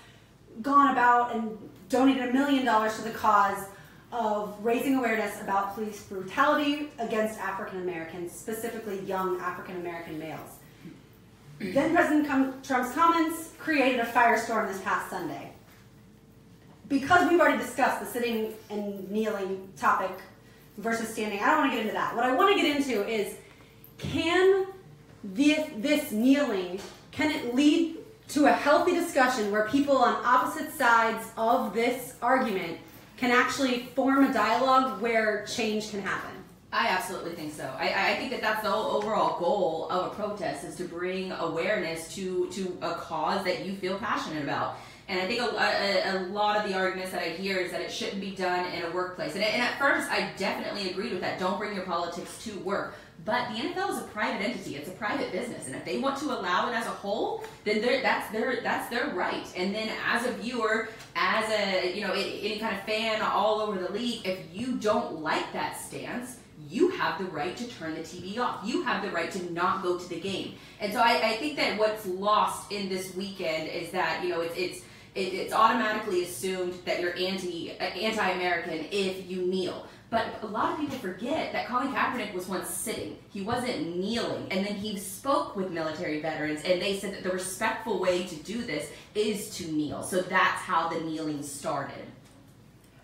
gone about and donated $1 million to the cause of raising awareness about police brutality against African Americans, specifically young African American males. Then President Trump's comments created a firestorm this past Sunday. Because we've already discussed the sitting and kneeling topic versus standing, I don't want to get into that. What I want to get into is, can this kneeling, can it lead to a healthy discussion where people on opposite sides of this argument can actually form a dialogue where change can happen? I absolutely think so. I think that that's the overall goal of a protest, is to bring awareness to a cause that you feel passionate about. And I think a lot of the arguments that I hear is that it shouldn't be done in a workplace. And at first, I definitely agreed with that. Don't bring your politics to work. But the NFL is a private entity. It's a private business. And if they want to allow it as a whole, then that's their right. And then as a viewer, as any kind of fan all over the league, if you don't like that stance, you have the right to turn the TV off. You have the right to not go to the game. And so I think that what's lost in this weekend is that, it's automatically assumed that you're anti-American if you kneel. But a lot of people forget that Colin Kaepernick was once sitting. He wasn't kneeling. And then he spoke with military veterans, and they said that the respectful way to do this is to kneel. So that's how the kneeling started.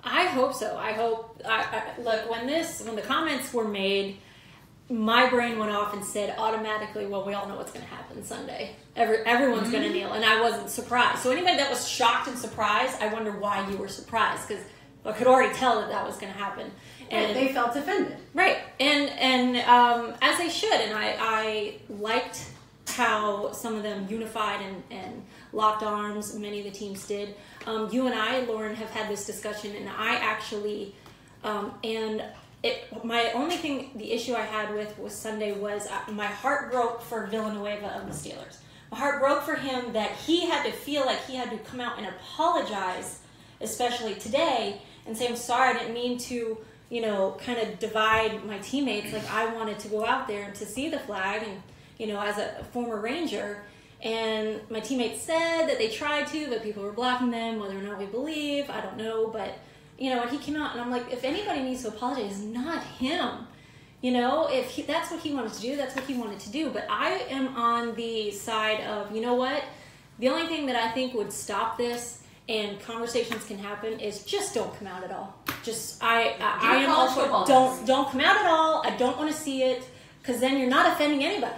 I hope so. I hope. Look, when the comments were made, my brain went off and said automatically, well, we all know what's going to happen Sunday. Everyone's going to kneel, and I wasn't surprised. So anybody that was shocked and surprised, I wonder why you were surprised, because I could already tell that was going to happen. And they felt offended. Right. And as they should. And I liked how some of them unified and locked arms. Many of the teams did. You and I, Lauren, have had this discussion, and I actually, my only thing, the issue I had with Sunday was my heart broke for Villanueva of the Steelers. My heart broke for him that he had to feel like he had to come out and apologize, especially today, and say, I'm sorry, I didn't mean to, kind of divide my teammates. Like, I wanted to go out there and to see the flag, and, as a former Ranger, and my teammates said that they tried to, but people were blocking them, whether or not we believe, I don't know, but, and he came out, and I'm like, if anybody needs to apologize, not him. If that's what he wanted to do, that's what he wanted to do. But I am on the side of, you know what? The only thing that I think would stop this and conversations can happen is just don't come out at all. Just I am all for don't come out at all. I don't want to see it, because then you're not offending anybody.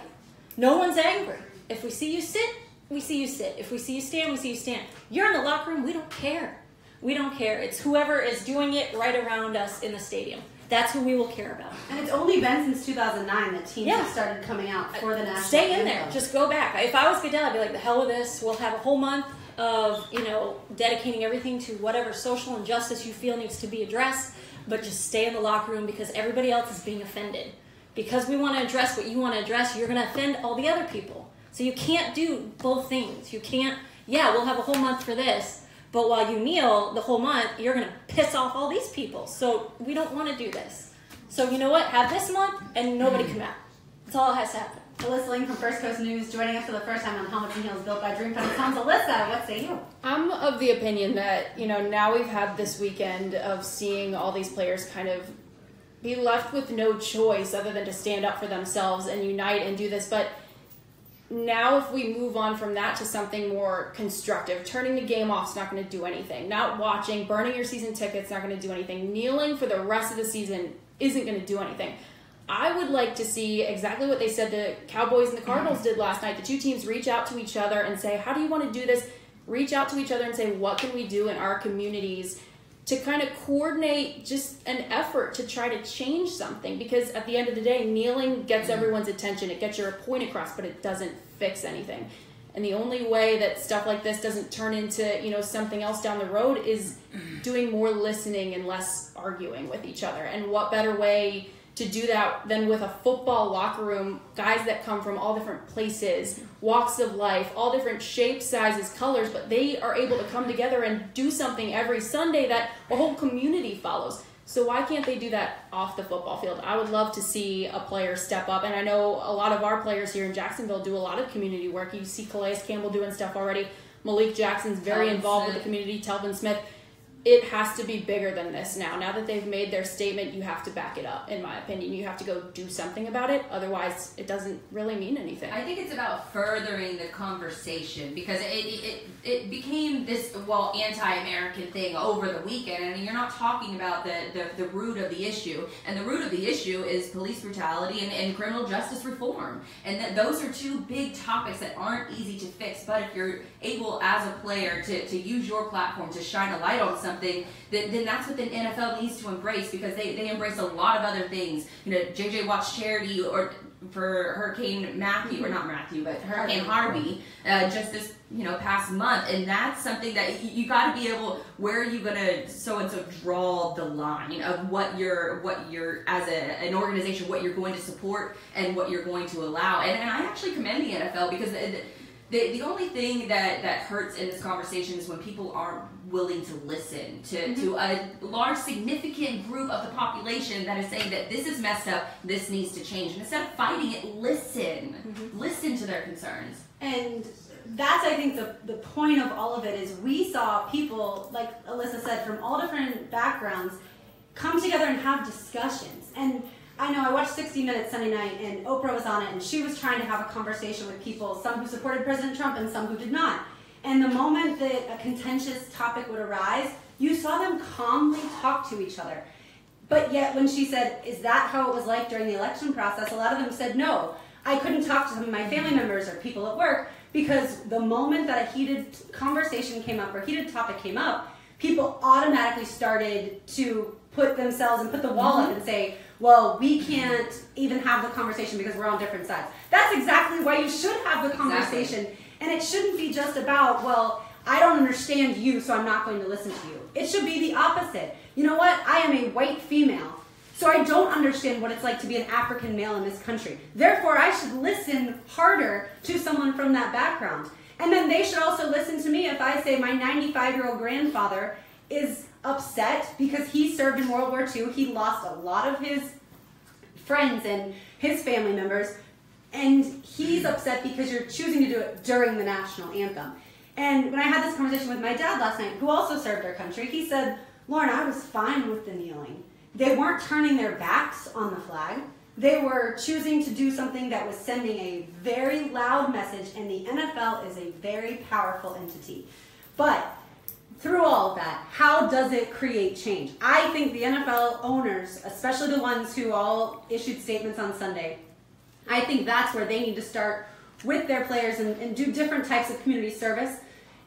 No one's angry. If we see you sit, we see you sit. If we see you stand, we see you stand. You're in the locker room. We don't care. We don't care. It's whoever is doing it right around us in the stadium. That's who we will care about. And it's only been since 2009 that teams have started coming out for the national Stay in anthem. there. Just go back. If I was Goodell, I'd be like, the hell with this. We'll have a whole month of, dedicating everything to whatever social injustice you feel needs to be addressed, but just stay in the locker room, because everybody else is being offended. Because we want to address what you want to address, you're going to offend all the other people. So you can't do both things. You can't, we'll have a whole month for this, but while you kneel the whole month, you're going to piss off all these people. So we don't want to do this. So you know what? Have this month and nobody come out. That's all that has to happen. Alyssa Ling from First Coast News joining us for the first time on Helmets and Heels built by Dream Fund Homes. Alyssa, what say you? I'm of the opinion that, now we've had this weekend of seeing all these players kind of be left with no choice other than to stand up for themselves and unite and do this. But now if we move on from that to something more constructive, turning the game off is not going to do anything. Not watching, burning your season tickets, not going to do anything. Kneeling for the rest of the season isn't going to do anything. I would like to see exactly what they said the Cowboys and the Cardinals did last night. The two teams reach out to each other and say, how do you want to do this? Reach out to each other and say, what can we do in our communities to kind of coordinate just an effort to try to change something? Because at the end of the day, kneeling gets everyone's attention. It gets your point across, but it doesn't fix anything. And the only way that stuff like this doesn't turn into, something else down the road is doing more listening and less arguing with each other. And what better way to do that than with a football locker room, guys that come from all different places, walks of life, all different shapes, sizes, colors, but they are able to come together and do something every Sunday that a whole community follows. So why can't they do that off the football field? I would love to see a player step up, and I know a lot of our players here in Jacksonville do a lot of community work. You see Calais Campbell doing stuff already. Malik Jackson's very involved with the community. Telvin Smith. It has to be bigger than this now. Now that they've made their statement, you have to back it up, in my opinion. You have to go do something about it. Otherwise, it doesn't really mean anything. I think it's about furthering the conversation, because it became this, anti-American thing over the weekend, and you're not talking about the root of the issue. And the root of the issue is police brutality and criminal justice reform. And those are two big topics that aren't easy to fix, but if you're able as a player to use your platform to shine a light on something, then that's what the NFL needs to embrace, because they embrace a lot of other things. JJ Watt's charity or for Hurricane Matthew, or not Matthew, but Hurricane Harvey, just this past month, and that's something that you got to be able. Where are you gonna so draw the line of what you're as an organization, what you're going to support and what you're going to allow? And I actually commend the NFL, because the only thing that hurts in this conversation is when people aren't willing to listen to a large, significant group of the population that is saying that this is messed up, this needs to change. And instead of fighting it, listen to their concerns. And that's, I think, the point of all of it is we saw people, like Alyssa said, from all different backgrounds come together and have discussions. And I know I watched 60 Minutes Sunday night, and Oprah was on it, and she was trying to have a conversation with people, some who supported President Trump and some who did not. And the moment that a contentious topic would arise, you saw them calmly talk to each other. But yet when she said, is that how it was like during the election process, a lot of them said, no, I couldn't talk to some of my family members or people at work, because the moment that a heated conversation came up or a heated topic came up, people automatically started to put themselves and put the wall up and say, well, we can't even have the conversation because we're on different sides. That's exactly why you should have the conversation. Exactly. And it shouldn't be just about, well, I don't understand you, so I'm not going to listen to you. It should be the opposite. You know what? I am a white female, so I don't understand what it's like to be an African male in this country. Therefore, I should listen harder to someone from that background. And then they should also listen to me if I say my 95-year-old grandfather is upset because he served in World War II. He lost a lot of his friends and his family members, and he's upset because you're choosing to do it during the national anthem. And when I had this conversation with my dad last night, who also served our country, he said, Lauren, I was fine with the kneeling. They weren't turning their backs on the flag. They were choosing to do something that was sending a very loud message, and the NFL is a very powerful entity. But through all of that, how does it create change? I think the NFL owners, especially the ones who all issued statements on Sunday, I think that's where they need to start with their players and do different types of community service,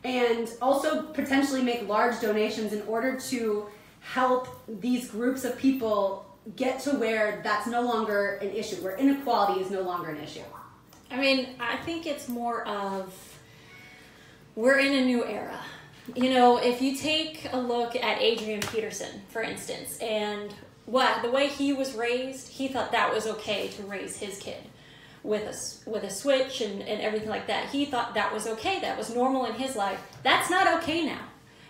and also potentially make large donations in order to help these groups of people get to where that's no longer an issue, where inequality is no longer an issue. I mean, I think it's more of, we're in a new era. You know, if you take a look at Adrian Peterson, for instance, and the way he was raised, he thought that was okay to raise his kid with a switch and everything like that. He thought that was okay. That was normal in his life. That's not okay now.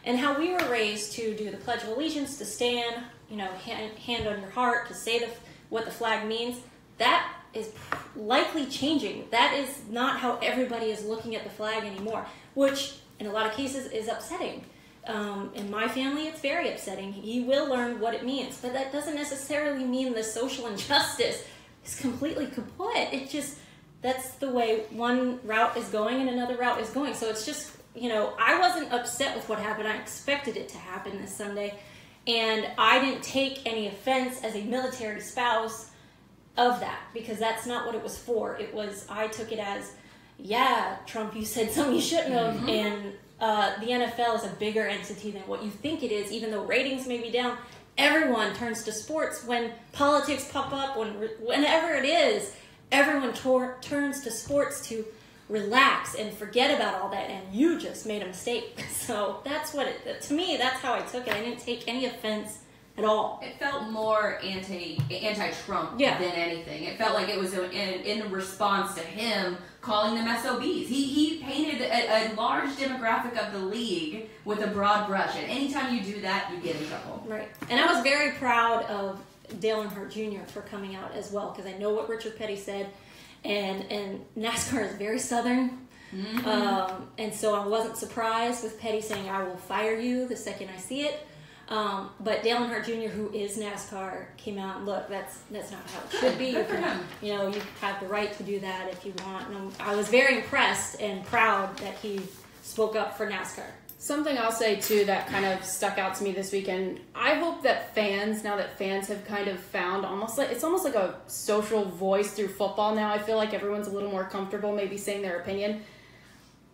And how we were raised to do the Pledge of Allegiance, to stand, you know, hand on your heart, to say what the flag means, that is likely changing. That is not how everybody is looking at the flag anymore, which in a lot of cases is upsetting. In my family, it's very upsetting. He will learn what it means, but that doesn't necessarily mean the social injustice is completely kaput. It just, that's the way one route is going and another route is going. So it's just, you know, I wasn't upset with what happened. I expected it to happen this Sunday, and I didn't take any offense as a military spouse of that, because that's not what it was for. It was, I took it as, yeah, Trump, you said something you shouldn't have, and the NFL is a bigger entity than what you think it is, even though ratings may be down. Everyone turns to sports when politics pop up, whenever it is, everyone turns to sports to relax and forget about all that, and you just made a mistake. So that's what to me, that's how I took it. I didn't take any offense at all. It felt more anti-Trump than anything. It felt like it was in response to him calling them SOBs. He painted a large demographic of the league with a broad brush, and anytime you do that, you get in trouble. Right. And I was very proud of Dale Earnhardt Jr. for coming out as well, because I know what Richard Petty said, and NASCAR is very Southern. Mm-hmm. And so I wasn't surprised with Petty saying, I will fire you the second I see it. But Dale Earnhardt Jr., who is NASCAR, came out and look, that's not how it should be. You know, you have the right to do that if you want. And I was very impressed and proud that he spoke up for NASCAR. Something I'll say too that kind of stuck out to me this weekend, I hope that fans have kind of found it's almost like a social voice through football now. I feel like everyone's a little more comfortable maybe saying their opinion.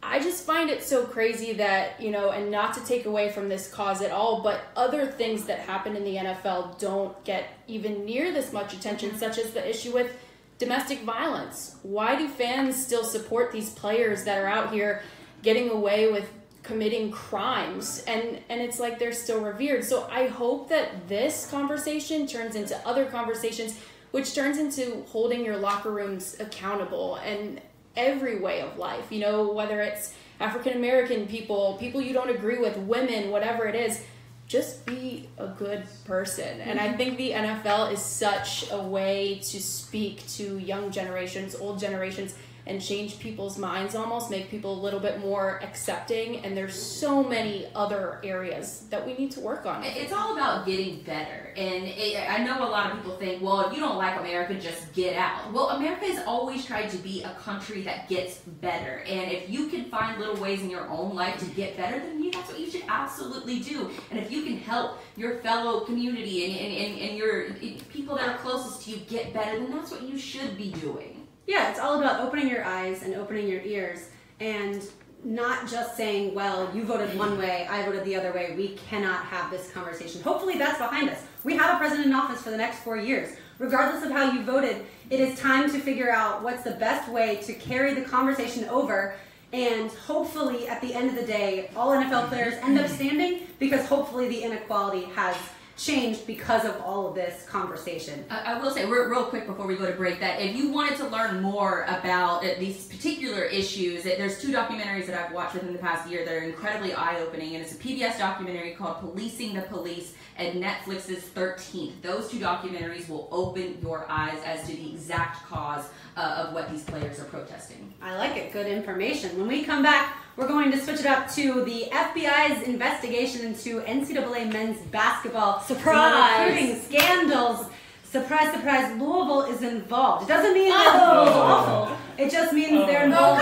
I just find it so crazy that, you know, and not to take away from this cause at all, but other things that happen in the NFL don't get even near this much attention, such as the issue with domestic violence. Why do fans still support these players that are out here getting away with committing crimes? And it's like they're still revered. So I hope that this conversation turns into other conversations, which turns into holding your locker rooms accountable and every way of life, you know, whether it's African-American people you don't agree with, women, whatever it is, just be a good person. And I think the NFL is such a way to speak to young generations, old generations, and change people's minds, almost make people a little bit more accepting. And there's so many other areas that we need to work on. It's all about getting better. And I know a lot of people think, well, if you don't like America, just get out. Well, America has always tried to be a country that gets better. And if you can find little ways in your own life to get better, then that's what you should absolutely do. And if you can help your fellow community and your people that are closest to you get better, then that's what you should be doing. Yeah, it's all about opening your eyes and opening your ears and not just saying, well, you voted one way, I voted the other way, we cannot have this conversation. Hopefully that's behind us. We have a president in office for the next 4 years. Regardless of how you voted, it is time to figure out what's the best way to carry the conversation over, and hopefully at the end of the day, all NFL players end up standing, because hopefully the inequality has changed because of all of this conversation. I will say real quick before we go to break that if you wanted to learn more about these particular issues, there's 2 documentaries that I've watched within the past year that are incredibly eye-opening, and it's a PBS documentary called Policing the Police and Netflix's 13th. Those 2 documentaries will open your eyes as to the exact cause of what these players are protesting. I like it. Good information. When we come back, we're going to switch it up to the FBI's investigation into NCAA men's basketball. Surprise! Recruiting scandals. Surprise, surprise, Louisville is involved. It doesn't mean that Louisville's awful. It just means they're involved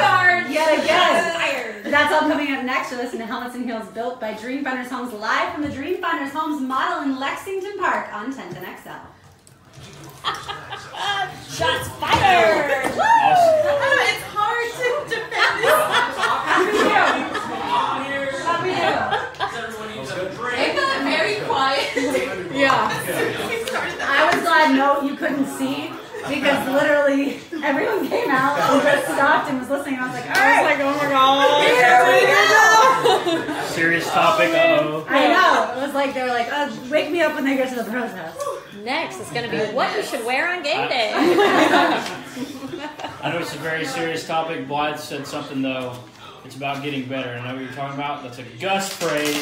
yet again. That's all coming up next. You're listening to Helmets and Heels, built by Dreamfinders Homes, live from the Dreamfinders Homes model in Lexington Park on 1010XL. Shots fired! It's hard to defend this. How we do? It got very quiet. Yeah. I was glad you couldn't see, because literally everyone came out and just stopped and was listening. I was like, all right. Oh my god. Here we go. Serious topic, uh-oh. I know. It was like, they were like, wake me up when they get to the protest. Next, it's going to be what you should wear on game day. I know it's a very serious topic. Blythe said something, though. It's about getting better. I know what you're talking about. That's a Gus phrase.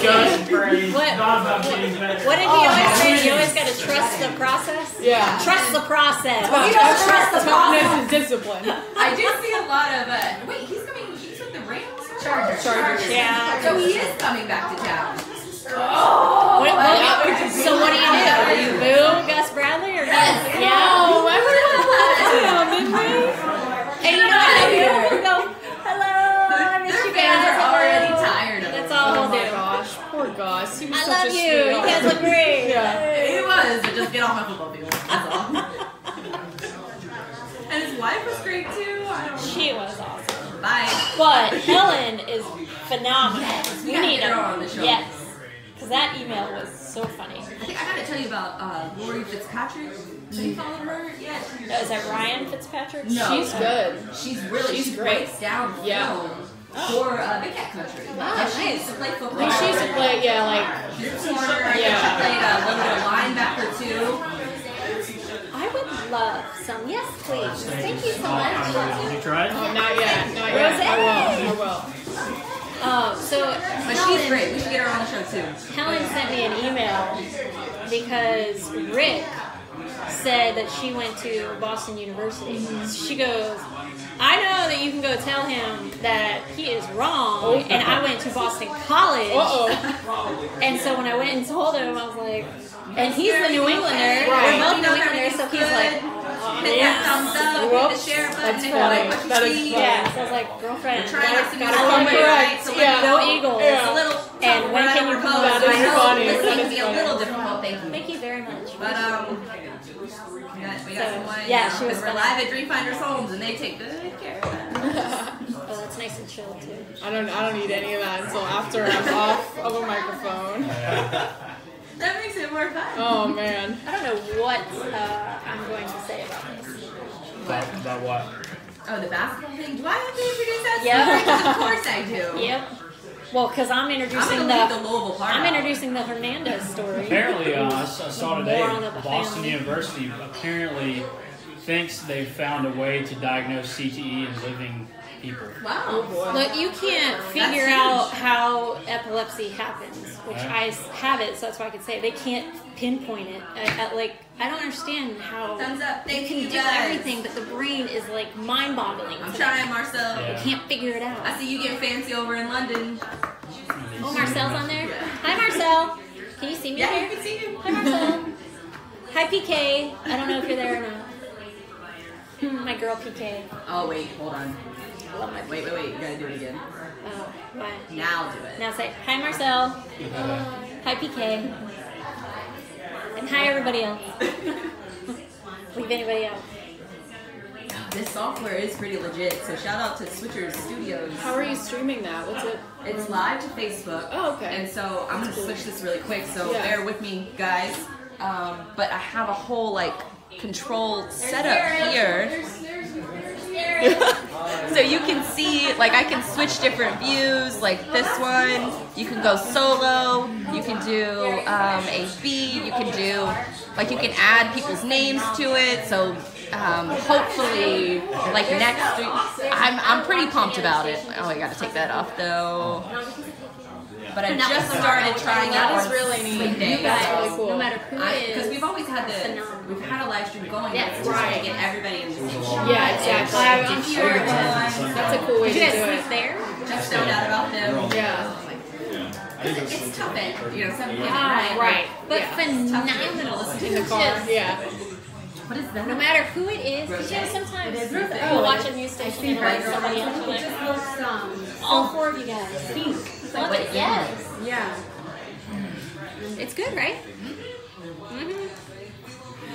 Gus phrase. What? Not about getting better. What did he always say? You always got to trust the process? Yeah. Trust the process. You don't trust the process and discipline. I do see a lot of, wait, he's with the Rams? Chargers. Yeah. So he is coming back to town. So what do? You boo Gus Bradley or Yes. Yeah. Didn't we? And you know what they do? We go, hello, I miss you Their fans guys. are already tired of him. That's all Oh we'll my do. gosh, poor Gus. He was I such love a you. You sweetheart. guys look great. Yeah. He was, but just get off my football field. That's all. And his wife was great too. I don't know. She was awesome. Bye. But Helen is phenomenal. We gotta get her on the show. Yes. Because that email was so funny. I think I gotta tell you about Lori Fitzpatrick. Have you followed her yet? Is that Ryan Fitzpatrick? No. She's good. She She's great. breaks down Yeah. film for Big Cat Country. Oh, She nice. used to play football. I think she used to play, yeah, like, She's a corner. Yeah. She played a little bit of linebacker too. I would love some. Yes, please. Thank you so much. Have you tried? oh, not yet. Not yet. I will. But she's great. We should get her on the show too. Helen sent me an email because Rick said that she went to Boston University. She goes, I know that you can go tell him that he is wrong, and I went to Boston College. And so when I went and told him, I was like, and he's the New Englander. We're both New Englanders, so he's like, Hit that thumbs up, hit the share button, if you like what you That is see. funny. yeah. So I was like, girlfriend, Trying not to be Gotta so come way, correct. right? So Yeah. go Eagles. Yeah. a little And when can you propose? That is I know funny. this That can is be a funny. little difficult, thank you. Thank you very much. But we got someone. yeah, she was we're funny. live at Dreamfinders Homes, and they take good care of us. Oh, that's nice and chill too. I don't need any of that until after I'm off of a microphone. That makes it more fun. Oh man. I don't know what I'm going to say about this. About what? Oh, the basketball thing. Do I have to introduce that Yep. story? 'Cause of course I do. Yep. Well, because I'm I'm introducing gonna leave the Louisville part. I'm out. introducing the Hernandez story. Apparently, I saw today, Moron of a Boston family. University apparently thinks they've found a way to diagnose CTE in living people. Wow. Look, you can't figure out how epilepsy happens, which I have it, so that's why I can say it. They can't pinpoint it. I don't understand how Thumbs up. they Thank can you do guys. everything, but the brain is like mind-boggling. I'm trying, Marcel. They can't figure it out. I see you getting fancy over in London. Oh, Marcel's on there? Hi, Marcel. Can you see me Yeah, here? you can see you. Hi, Marcel. Hi, PK. I don't know if you're there or not. My girl, PK. Oh, wait, hold on. Love my Wait, you gotta do it again. Oh, why? Now do it. Now say, hi, Marcel. Hi, PK. And hi, everybody else. Leave anybody out. This software is pretty legit, so shout out to Switchers Studios. How are you streaming that? What's it? It's live to Facebook. Oh, okay. And so I'm gonna switch this really quick, so Yeah. bear with me, guys. But I have a whole like control setup here. So you can see, like I can switch different views, like this one. You can go solo, you can do a B, you can do, like you can add people's names to it. So hopefully, like next week, I'm pretty pumped about it. Oh, I gotta take that off though. But I just started trying it on Swing Day. Really cool. No matter who it is. Because we've always had we've had a live stream going. Yes, but it's just to get everybody in the same. Yeah, exactly. I'm sure it was. That's a cool way Did to you do guys it. sleep there? Just found out about them. Yeah. It's tough at 7 p.m. Ah, right. But phenomenal. In the car. Yeah. What is that? No matter who it is, because you know sometimes It is you'll rosé. watch a news station and like somebody else will It just like, looks all four of you guys. pink. Love it, yes. Yeah. It's good, right? Mm-hmm.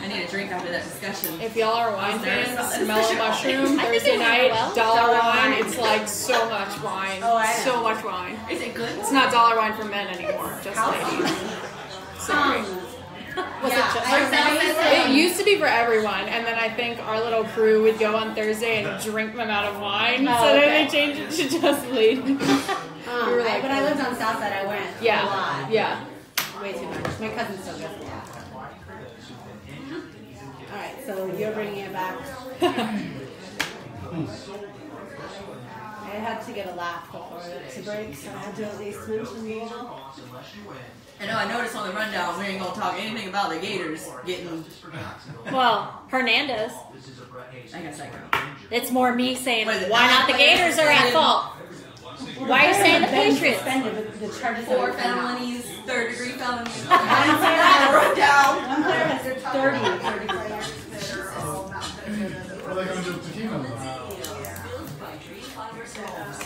I need a drink after that discussion. If y'all are wine fans, There's Mellow Mushroom, I think Thursday it went night, well. dollar wine. It's like so much wine. Oh, I know. So much wine. Is it good? It's not dollar wine for men anymore, just ladies. Sorry. Was it just? It used to be for everyone, and then I think our little crew would go on Thursday and drink them out of wine. So then they changed it to just ladies. We were like, When I lived on Southside, I went a yeah, lot. yeah. Way too much. My cousin still goes. Alright, so you're bringing it back. I had to get a laugh before to break, so I had to at least mention the usual. I know, I noticed on the rundown we ain't gonna talk anything about the Gators getting. Well, Hernandez. I guess I go. It's more me saying, What is it, why not the Gators are at fault? Why are you saying the Ben Patriots? suspended with the charges 4 that were coming felonies, 3rd-degree felonies. out. One player has Rundown. One player has 30 players. What are they going to do with tequila?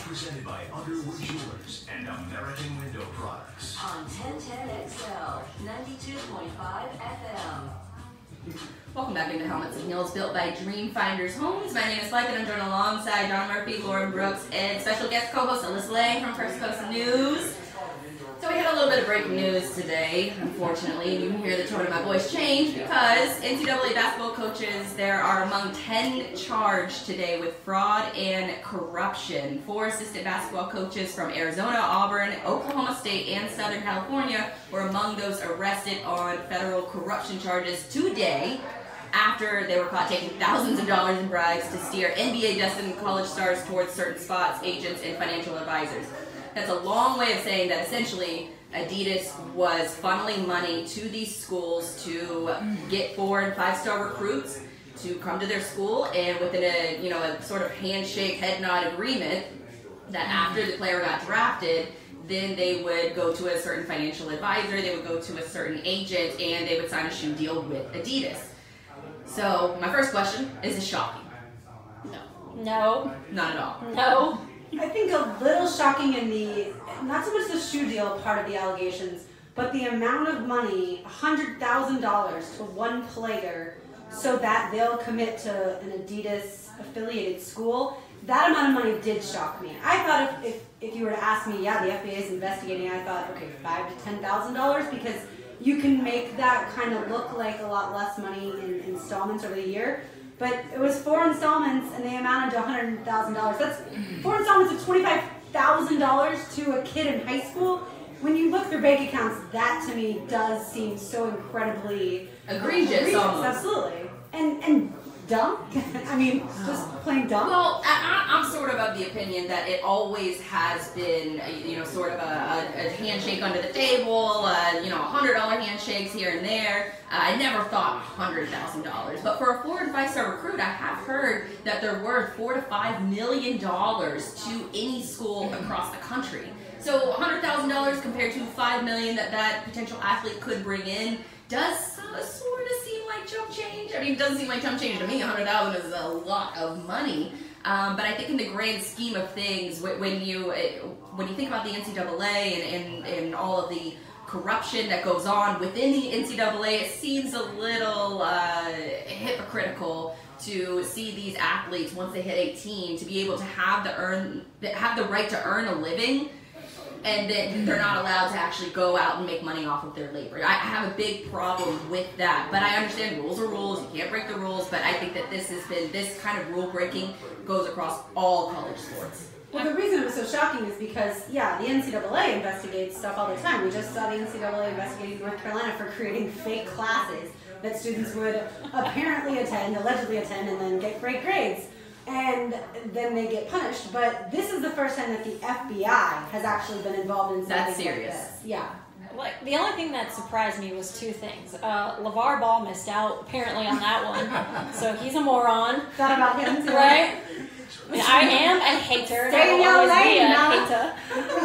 Presented by Underwood Jewelers and American Window Products. On 1010 XL, 92.5 FM. Welcome back into Helmets and Heels, built by Dreamfinders Homes. My name is Blythe, and I'm joined alongside John Murphy, Lauren Brooks, and special guest co-host Alyssa Lang from First Coast News. So we had a little bit of breaking news today, unfortunately, and you can hear the tone of my voice change because NCAA basketball coaches, there are among 10 charged today with fraud and corruption. 4 assistant basketball coaches from Arizona, Auburn, Oklahoma State, and Southern California were among those arrested on federal corruption charges today after they were caught taking thousands of dollars in bribes to steer NBA destined college stars towards certain spots, agents, and financial advisors. That's a long way of saying that essentially Adidas was funneling money to these schools to get 4- and 5-star recruits to come to their school, and within a sort of handshake, head nod agreement that after the player got drafted, then they would go to a certain financial advisor, they would go to a certain agent, and they would sign a shoe deal with Adidas. So my first question, is this shocking? No. Not at all. No. I think a little shocking in the, not so much the shoe deal part of the allegations, but the amount of money, $100,000 to one player so that they'll commit to an Adidas affiliated school. That amount of money did shock me. I thought if you were to ask me, yeah, the FBA is investigating, I thought, okay, $5,000 to $10,000, because you can make that kind of look like a lot less money in installments over the year. But it was 4 installments, and they amounted to $100,000. That's 4 installments of $25,000 to a kid in high school. When you look through bank accounts, that to me does seem so incredibly egregious. Almost. Absolutely. And dumb? I mean, just plain dumb? Well, I'm sort of the opinion that it always has been, sort of a handshake under the table, $100 handshakes here and there. I never thought $100,000. But for a 4- and 5-star recruit, I have heard that they're worth $4 to $5 million to any school across the country. So $100,000 compared to $5 million that potential athlete could bring in does sort of seem like chump change. I mean, it doesn't seem like chump change to me. $100,000 is a lot of money. But I think in the grand scheme of things, when you think about the NCAA and all of the corruption that goes on within the NCAA, it seems a little hypocritical to see these athletes, once they hit 18, to be able to have the right to earn a living, and then they're not allowed to actually go out and make money off of their labor. I have a big problem with that, but I understand rules are rules. You can't break the rules, but I think that this kind of rule breaking goes across all college sports. Well, the reason it was so shocking is because, the NCAA investigates stuff all the time. We just saw the NCAA investigating North Carolina for creating fake classes that students would allegedly attend, and then get great grades. And then they get punished. But this is the first time that the FBI has actually been involved in something That's serious. like this. Yeah. Like, the only thing that surprised me was two things. LeVar Ball missed out, apparently, on that one. So he's a moron. Thought about him, too. Right? I am a hater. And I will always be a hater.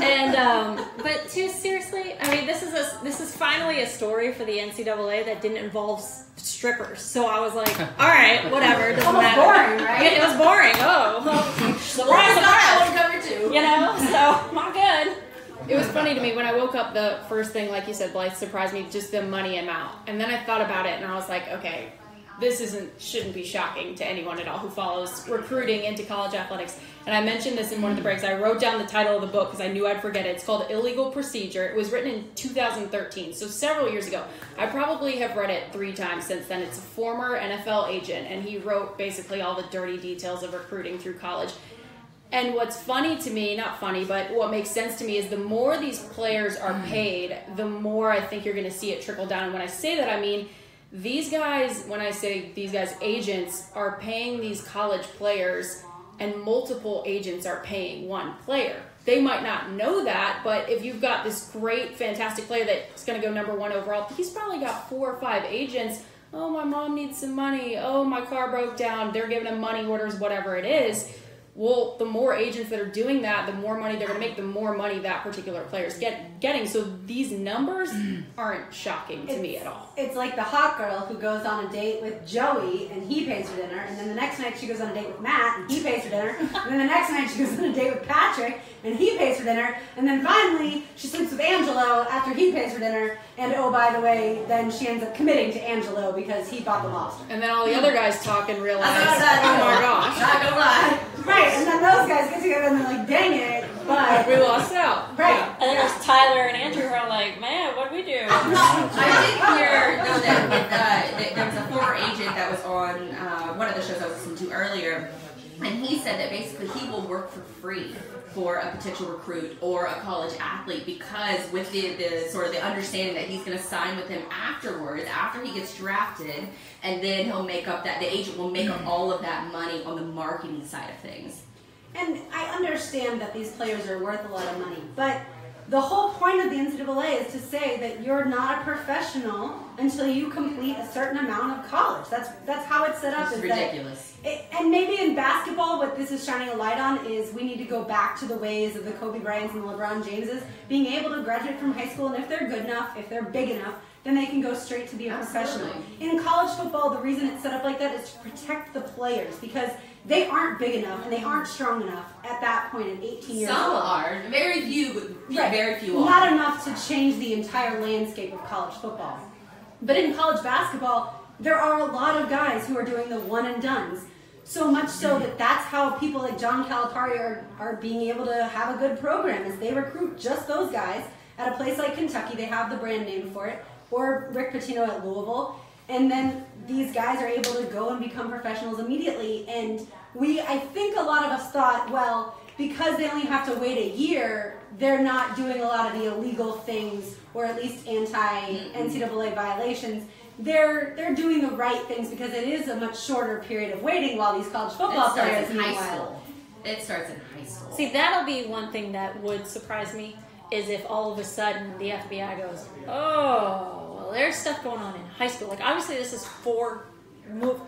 And, but too seriously, I mean, this is finally a story for the NCAA that didn't involve strippers. So I was like, all right, whatever. Doesn't matter. Boring, right? It was boring. Oh, surprise, surprise. So not good. It was funny to me when I woke up. The first thing, like you said, Blythe, surprised me, just the money amount. And then I thought about it, and I was like, okay, this shouldn't be shocking to anyone at all who follows recruiting into college athletics. And I mentioned this in one of the breaks. I wrote down the title of the book because I knew I'd forget it. It's called Illegal Procedure. It was written in 2013, so several years ago. I probably have read it 3 times since then. It's a former NFL agent, and he wrote basically all the dirty details of recruiting through college. And what's funny to me, not funny, but what makes sense to me is the more these players are paid, the more I think you're going to see it trickle down. And when I say that, I mean these guys, when I say these guys, agents are paying these college players, and multiple agents are paying one player. They might not know that, but if you've got this great, fantastic player that's going to go number 1 overall, he's probably got 4 or 5 agents. Oh, my mom needs some money. Oh, my car broke down. They're giving him money orders, whatever it is. Well, the more agents that are doing that, the more money they're going to make, the more money that particular player's getting. So these numbers aren't shocking to me at all. It's like the hot girl who goes on a date with Joey and he pays for dinner, and then the next night she goes on a date with Matt and he pays for dinner, and then the next night she goes on a date with Patrick and he pays for dinner, and then finally she sleeps with Angelo after he pays for dinner, and oh, by the way, then she ends up committing to Angelo because he bought the lobster. And then all the other guys talk and realize, oh my gosh. Not gonna lie. Right, and then those guys get together and they're like, dang it, but... we lost out. Right. And then there's Tyler and Andrew who are like, man, what'd we do? I did hear, though, that there was a former agent that was on one of the shows I was listening to earlier, and he said that basically he will work for free for a potential recruit or a college athlete, because with the sort of the understanding that he's going to sign with him afterwards, after he gets drafted, and then he'll make up that, the agent will make up all of that money on the marketing side of things. And I understand that these players are worth a lot of money, but the whole point of the NCAA is to say that you're not a professional until you complete a certain amount of college. That's how it's set up. It's ridiculous. And maybe in basketball, what this is shining a light on is we need to go back to the ways of the Kobe Bryants and the LeBron Jameses, being able to graduate from high school, and if they're good enough, if they're big enough, then they can go straight to be a professional. In college football, the reason it's set up like that is to protect the players, because they aren't big enough and they aren't strong enough at that point at 18 years old. Some are. Very few, right. Very few are. Not enough to change the entire landscape of college football. But in college basketball, there are a lot of guys who are doing the one-and-dones. So much so that that's how people like John Calipari are being able to have a good program, is they recruit just those guys. At a place like Kentucky, they have the brand name for it, or Rick Pitino at Louisville, and then these guys are able to go and become professionals immediately. And I think a lot of us thought, well, because they only have to wait a year, they're not doing a lot of the illegal things, or at least anti-NCAA violations. They're doing the right things because it is a much shorter period of waiting while these college football players in high school. It starts in high school. See, that'll be one thing that would surprise me, is if all of a sudden the FBI goes, oh, well, there's stuff going on in high school. Like, obviously this is for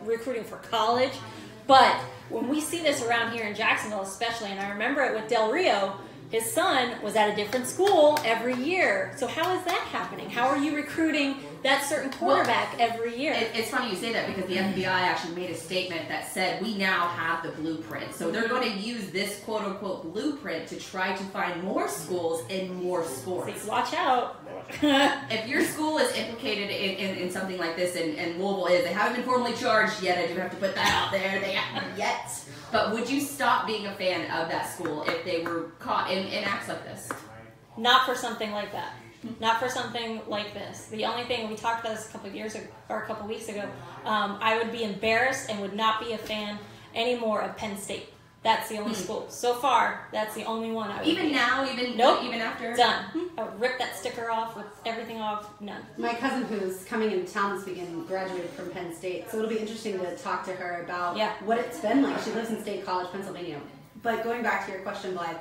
recruiting for college, but when we see this around here in Jacksonville especially, and I remember it with Del Rio, his son was at a different school every year. So how is that happening? How are you recruiting that certain quarterback every year? It's funny you say that because the FBI actually made a statement that said we now have the blueprint. So they're going to use this quote-unquote blueprint to try to find more schools in more sports. See, watch out. If your school is implicated in something like this, and Louisville is, they haven't been formally charged yet. I do have to put that out there. They haven't yet. But would you stop being a fan of that school if they were caught in acts like this? Not for something like that. Not for something like this. The only thing, we talked about this a couple of years ago, or a couple of weeks ago, I would be embarrassed and would not be a fan anymore of Penn State. That's the only school. So far, that's the only one I would Even be. now, Nope. even after? Done. I would rip that sticker off with everything off. None. My cousin, who's coming into town this weekend, graduated from Penn State, so it'll be interesting to talk to her about what it's been like. She lives in State College, Pennsylvania. But going back to your question, Blythe,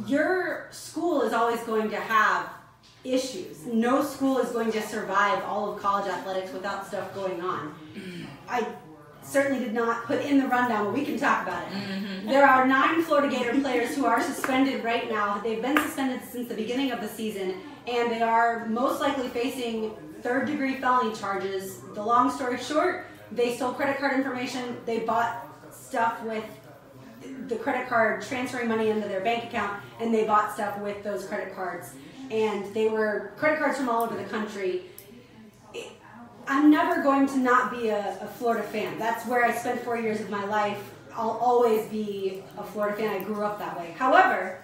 your school is always going to have issues. No school is going to survive all of college athletics without stuff going on. I certainly did not put in the rundown, but we can talk about it. There are 9 Florida Gator players who are suspended right now. They've been suspended since the beginning of the season, and they are most likely facing third-degree felony charges. The long story short, they stole credit card information. They bought stuff with the credit card, transferring money into their bank account, and they bought stuff with those credit cards. And they were credit cards from all over the country. I'm never going to not be a Florida fan. That's where I spent 4 years of my life. I'll always be a Florida fan. I grew up that way. However,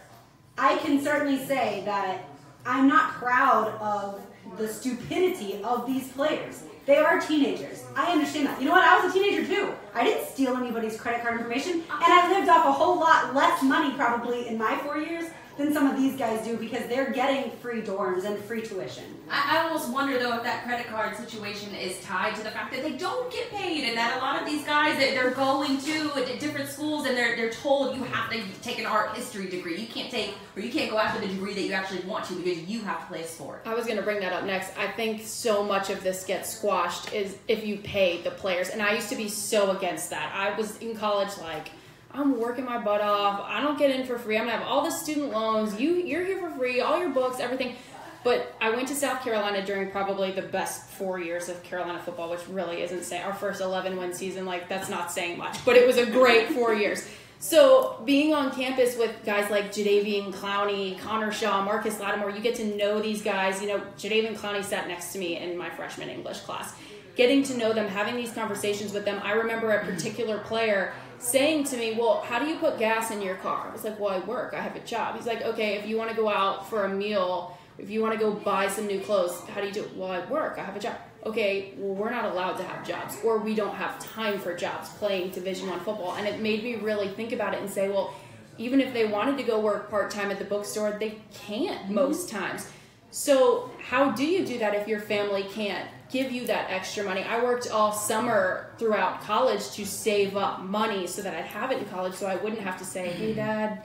I can certainly say that I'm not proud of the stupidity of these players. They are teenagers. I understand that. You know what? I was a teenager too. I didn't steal anybody's credit card information, and I lived off a whole lot less money probably in my 4 years than some of these guys do because they're getting free dorms and free tuition. I almost wonder though if that credit card situation is tied to the fact that they don't get paid, and that a lot of these guys, they're going to different schools and they're told you have to take an art history degree. You can't take, or you can't go after the degree that you actually want to because you have to play a sport. I was going to bring that up next. I think so much of this gets squashed is if you pay the players, and I used to be so against that. I was in college like, I'm working my butt off. I don't get in for free. I'm going to have all the student loans. You're here for free, all your books, everything. But I went to South Carolina during probably the best 4 years of Carolina football, which really isn't saying our first 11-win season. Like, that's not saying much. But it was a great 4 years. So being on campus with guys like Jadeveon Clowney, Connor Shaw, Marcus Lattimore, you get to know these guys. You know, Jadeveon Clowney sat next to me in my freshman English class. Getting to know them, having these conversations with them. I remember a particular player saying to me, well, how do you put gas in your car? I was like, well, I work. I have a job. He's like, okay, if you want to go out for a meal, if you want to go buy some new clothes, how do you do it? Well, I work. I have a job. Okay, well, we're not allowed to have jobs, or we don't have time for jobs playing Division I football. And it made me really think about it and say, well, even if they wanted to go work part-time at the bookstore, they can't most times. So how do you do that if your family can't give you that extra money? I worked all summer throughout college to save up money so that I'd have it in college so I wouldn't have to say, hey, Dad,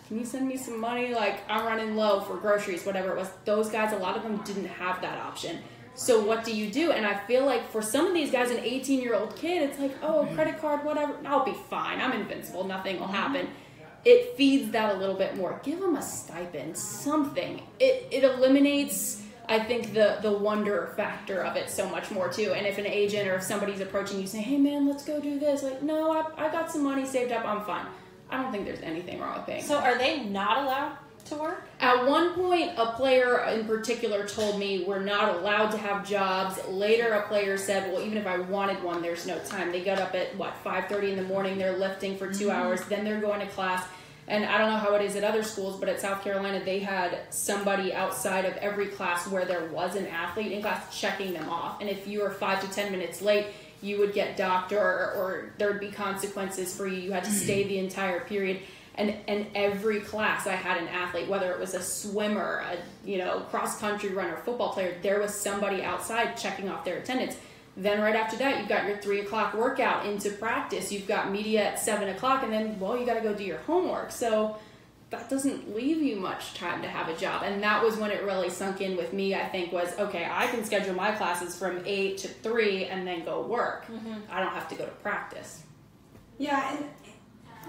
can you send me some money? Like, I'm running low for groceries, whatever it was. Those guys, a lot of them didn't have that option. So what do you do? And I feel like for some of these guys, an 18-year-old kid, it's like, oh, credit card, whatever. I'll be fine. I'm invincible. Nothing will happen. It feeds that a little bit more. Give them a stipend, something. It eliminates, I think, the wonder factor of it so much more too. And if an agent or if somebody's approaching you saying, hey man, let's go do this, like, no, I got some money saved up, I'm fine. I don't think there's anything wrong with paying. So are they not allowed to work? At one point, a player in particular told me we're not allowed to have jobs. Later, a player said, well, even if I wanted one, there's no time. They got up at, 5:30 in the morning, they're lifting for 2 hours, then they're going to class. And I don't know how it is at other schools, but at South Carolina, they had somebody outside of every class where there was an athlete in class checking them off. And if you were 5 to 10 minutes late, you would get docked or there would be consequences for you. You had to stay the entire period. And every class I had an athlete, whether it was a swimmer, a cross country runner, football player, there was somebody outside checking off their attendance. Then right after that, you've got your 3 o'clock workout into practice. You've got media at 7 o'clock, and then, well, you got to go do your homework. So that doesn't leave you much time to have a job. And that was when it really sunk in with me, I think, was, okay, I can schedule my classes from 8 to 3 and then go work. I don't have to go to practice. Yeah, and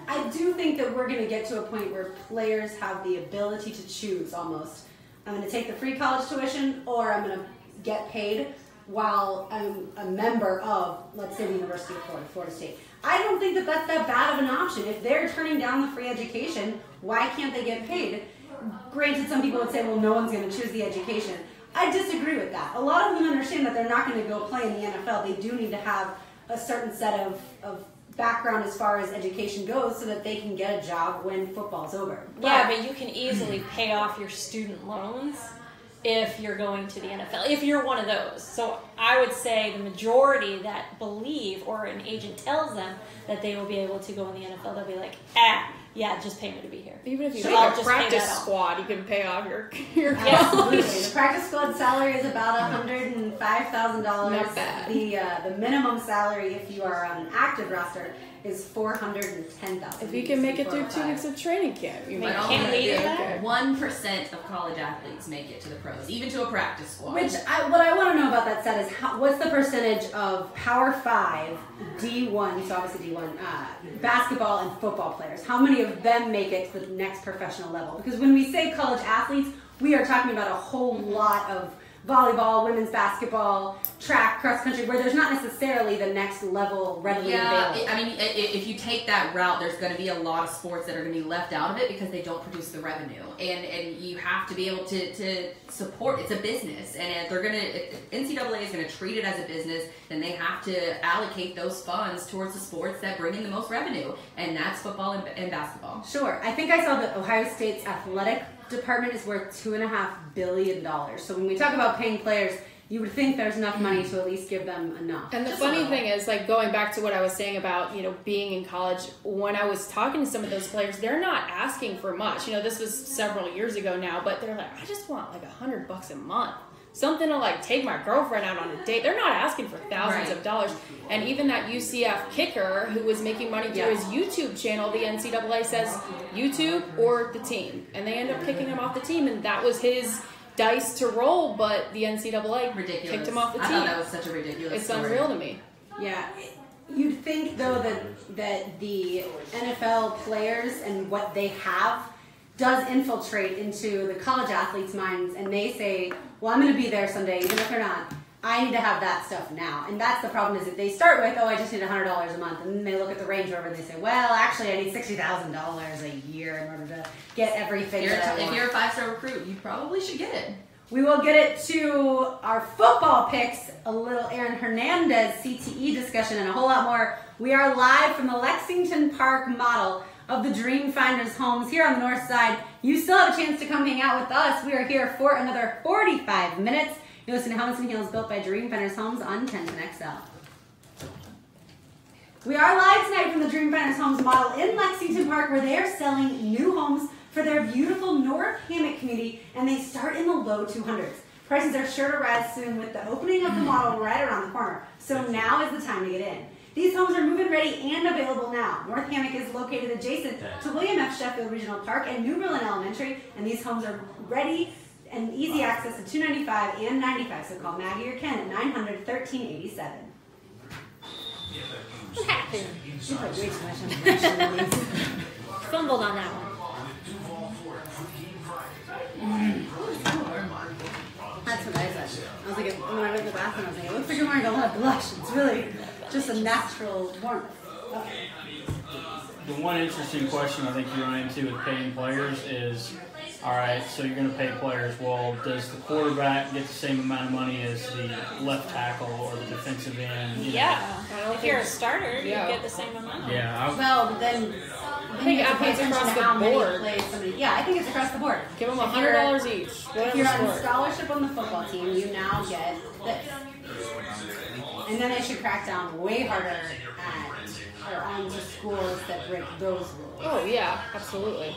I do think that we're going to get to a point where players have the ability to choose almost. I'm going to take the free college tuition, or I'm going to get paid while I'm a member of, let's say, the University of Florida State. I don't think that that's that bad of an option. If they're turning down the free education, why can't they get paid? Granted, some people would say, well, no one's going to choose the education. I disagree with that. A lot of them understand that they're not going to go play in the NFL. They do need to have a certain set of background as far as education goes so that they can get a job when football's over. Yeah, but you can easily pay off your student loans if you're going to the NFL, if you're one of those. So I would say the majority that believe, or an agent tells them that they will be able to go in the NFL, they'll be like, yeah, just pay me to be here. Even if you So make I'll a just practice pay that off. squad, you can pay off your Absolutely. The practice squad salary is about $105,000. Not bad. The minimum salary, if you are on an active roster, is $410,000. If you can make it through 2 weeks of training camp, you might can't be leave okay. 1% of college athletes make it to the pros, even to a practice squad. What I want to know about that set is what's the percentage of Power 5, D1, so obviously D1, basketball and football players? How many of them make it to the next professional level? Because when we say college athletes, we are talking about a whole lot of volleyball, women's basketball, track, cross country, where there's not necessarily the next level readily available. I mean, if you take that route, there's going to be a lot of sports that are going to be left out of it because they don't produce the revenue, and you have to be able to support. It's a business, and if NCAA is going to treat it as a business, then they have to allocate those funds towards the sports that bring in the most revenue, and that's football and basketball. Sure. I think I saw that Ohio State's athletic department is worth $2.5 billion. So when we talk about paying players, you would think there's enough money to at least give them enough. And the funny thing is, like, going back to what I was saying about, being in college, when I was talking to some of those players, they're not asking for much. This was several years ago now, but they're like, I just want like $100 a month. Something to like take my girlfriend out on a date. They're not asking for thousands of dollars. And even that UCF kicker who was making money through his YouTube channel, the NCAA says YouTube or the team. And they end up kicking him off the team, and that was his dice to roll, but the NCAA kicked him off the team. I thought that was such a ridiculous story. Unreal to me. Yeah. You'd think, though, that the NFL players and what they have does infiltrate into the college athletes' minds, and they say, well, I'm going to be there someday, even if they're not. I need to have that stuff now. And that's the problem, is that they start with, I just need $100 a month. And then they look at the Range Rover and they say, well, actually, I need $60,000 a year in order to get everything that I want. If you're a 5-star recruit, you probably should get it. We will get it to our football picks, a little Aaron Hernandez CTE discussion, and a whole lot more. We are live from the Lexington Park model of the Dreamfinders homes here on the north side. You still have a chance to come hang out with us. We are here for another 45 minutes. You're listening to Helmets and Heels, built by Dreamfinders Homes on 1010XL. We are live tonight from the Dreamfinders Homes model in Lexington Park, where they are selling new homes for their beautiful North Hammock community, and they start in the low 200s. Prices are sure to rise soon with the opening of the model right around the corner, so now is the time to get in. These homes are move-in ready and available now. North Hammock is located adjacent to William F. Sheffield Regional Park and New Berlin Elementary, and these homes are ready and easy access to 295 and 95, so call Maggie or Ken at 900-1387. What happened? You put way too much information in these. Fumbled on that one. That's what I said. I was like, when I went to the bathroom, I was like, it looks like you're wearing a lot of blush. It's really just a natural warmth. The one interesting question I think you run into with paying players is, all right, so you're going to pay players. Well, does the quarterback get the same amount of money as the left tackle or the defensive end? Yeah. If you're a starter, you get the same amount. Yeah. Well, but then I think athletes across the board. Yeah, I think it's across the board. Give them $100 each. If you're on scholarship on the football team, you now get this. And then they should crack down way harder at are on to schools that break those rules. Oh yeah, absolutely.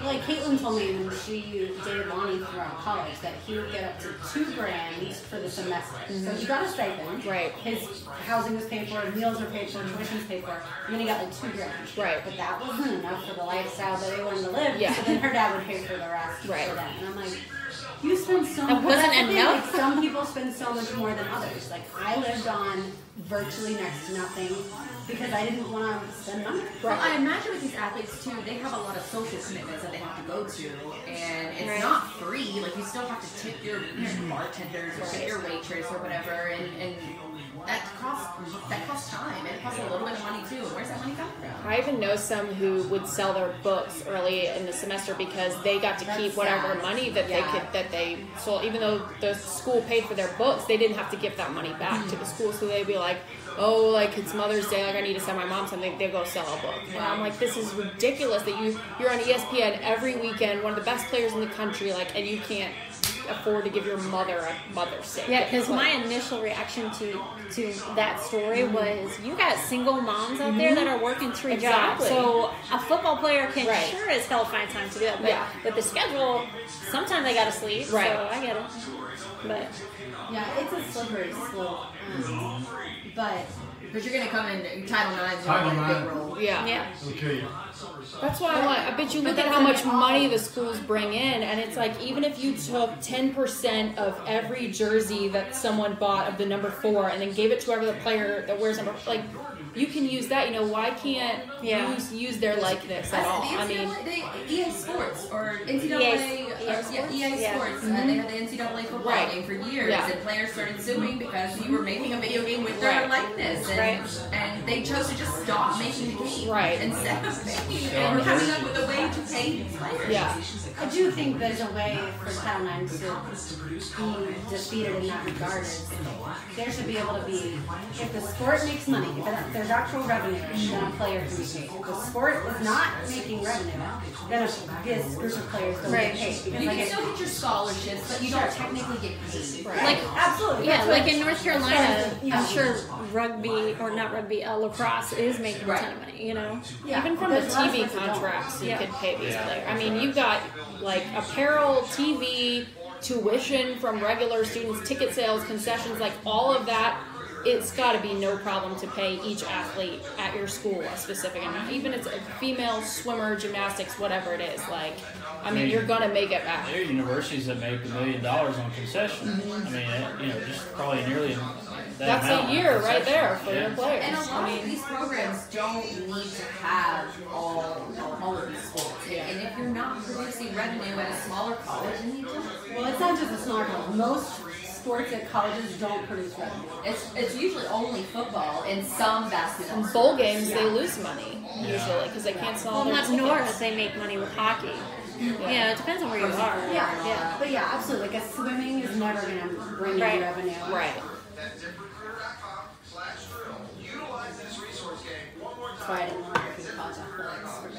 Like Caitlin told me when she dated Lonnie throughout college that he would get up to $2,000 for the semester. So he got a stipend. Right. His housing was paid for, meals were paid for, tuition was paid for, and then he got like $2,000. Right. But that wasn't enough for the lifestyle that they wanted to live. Yeah. So then her dad would pay for the rest Right. for them. And I'm like, you spend so much. That wasn't That's the thing, enough? like, some people spend so much more than others. Like I lived on virtually next to nothing because I didn't want to spend money. Well, I imagine with these athletes too, they have a lot of social commitments that they have to go to, and it's not free. Like you still have to tip your bartenders or tip your waitress or whatever, and that costs time, and it costs a little bit of money too. Where's that money coming from? I even know some who would sell their books early in the semester because they got to keep whatever money that they sold. Even though the school paid for their books, they didn't have to give that money back to the school. So they'd be like, oh, like it's Mother's Day, like I need to send my mom something. They go sell a book, and I'm like, this is ridiculous that you're on ESPN every weekend, one of the best players in the country, like, and you can't afford to give your mother a Mother's Day. Yeah, because my initial reaction to that story was, you got single moms out there that are working 3 jobs. So a football player can sure as hell find time to do that. But with the schedule, sometimes they gotta sleep. Right. So I get it. But yeah, it's a slippery slope. But you're gonna come in Title IX. Title IX. Big role. Yeah. Okay. That's why I'm like, I bet you look at how much money the schools bring in, and it's like, even if you took 10% of every jersey that someone bought of the number 4 and then gave it to whoever the player that wears number, like, you can use that. You know, why can't use their likeness at all? I mean, EA Sports or NCAA, EA Sports. They had the NCAA football game for years, and players started suing because you were making a video game with their likeness, and they chose to just stop making the game instead of making and coming up with a way to pay these players. Yeah, I do think there's a way for Title IX to be defeated in that regard. There should be able to be, if the sport makes money, if there's actual revenue, then a player can be paid. If the sport is not making revenue, then this group of players don't get paid. Because You can still get your scholarships, but you don't technically get paid. like absolutely, yeah, like in North Carolina, I'm sure lacrosse is making a ton of money. You know, even from the TV contracts, you could pay these players. I mean, you've got like apparel, TV, tuition from regular students, ticket sales, concessions, like all of that. It's got to be no problem to pay each athlete at your school a specific amount. Even if it's a female swimmer, gymnastics, whatever it is. Like, I mean, you're going to make it back. There are universities that make $1 million on concessions. I mean, just probably nearly that amount a year right there for your players. And a lot of these programs don't need to have all of these sports. And if you're not producing revenue at a smaller college, then you don't. Well, it's not just a smaller college. Most sports at colleges don't produce revenue. It's usually only football and some basketball. In bowl games, they lose money usually because they can't sell their not tickets. North, they make money with hockey. Yeah, it depends on where you are. Yeah. But yeah, absolutely. Like, swimming is never going to bring in revenue. Right. That's why I didn't want to do college athletics for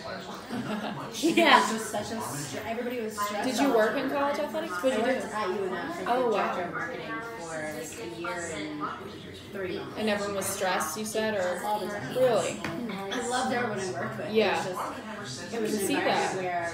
Yeah. It was such a everybody was stressed. Did you work in college athletics? What did you do? I worked at UNF as the director of marketing for like a year and 3 months. And everyone was stressed, you said, or all the time. really? I loved everyone I worked with. Yeah. It was an environment where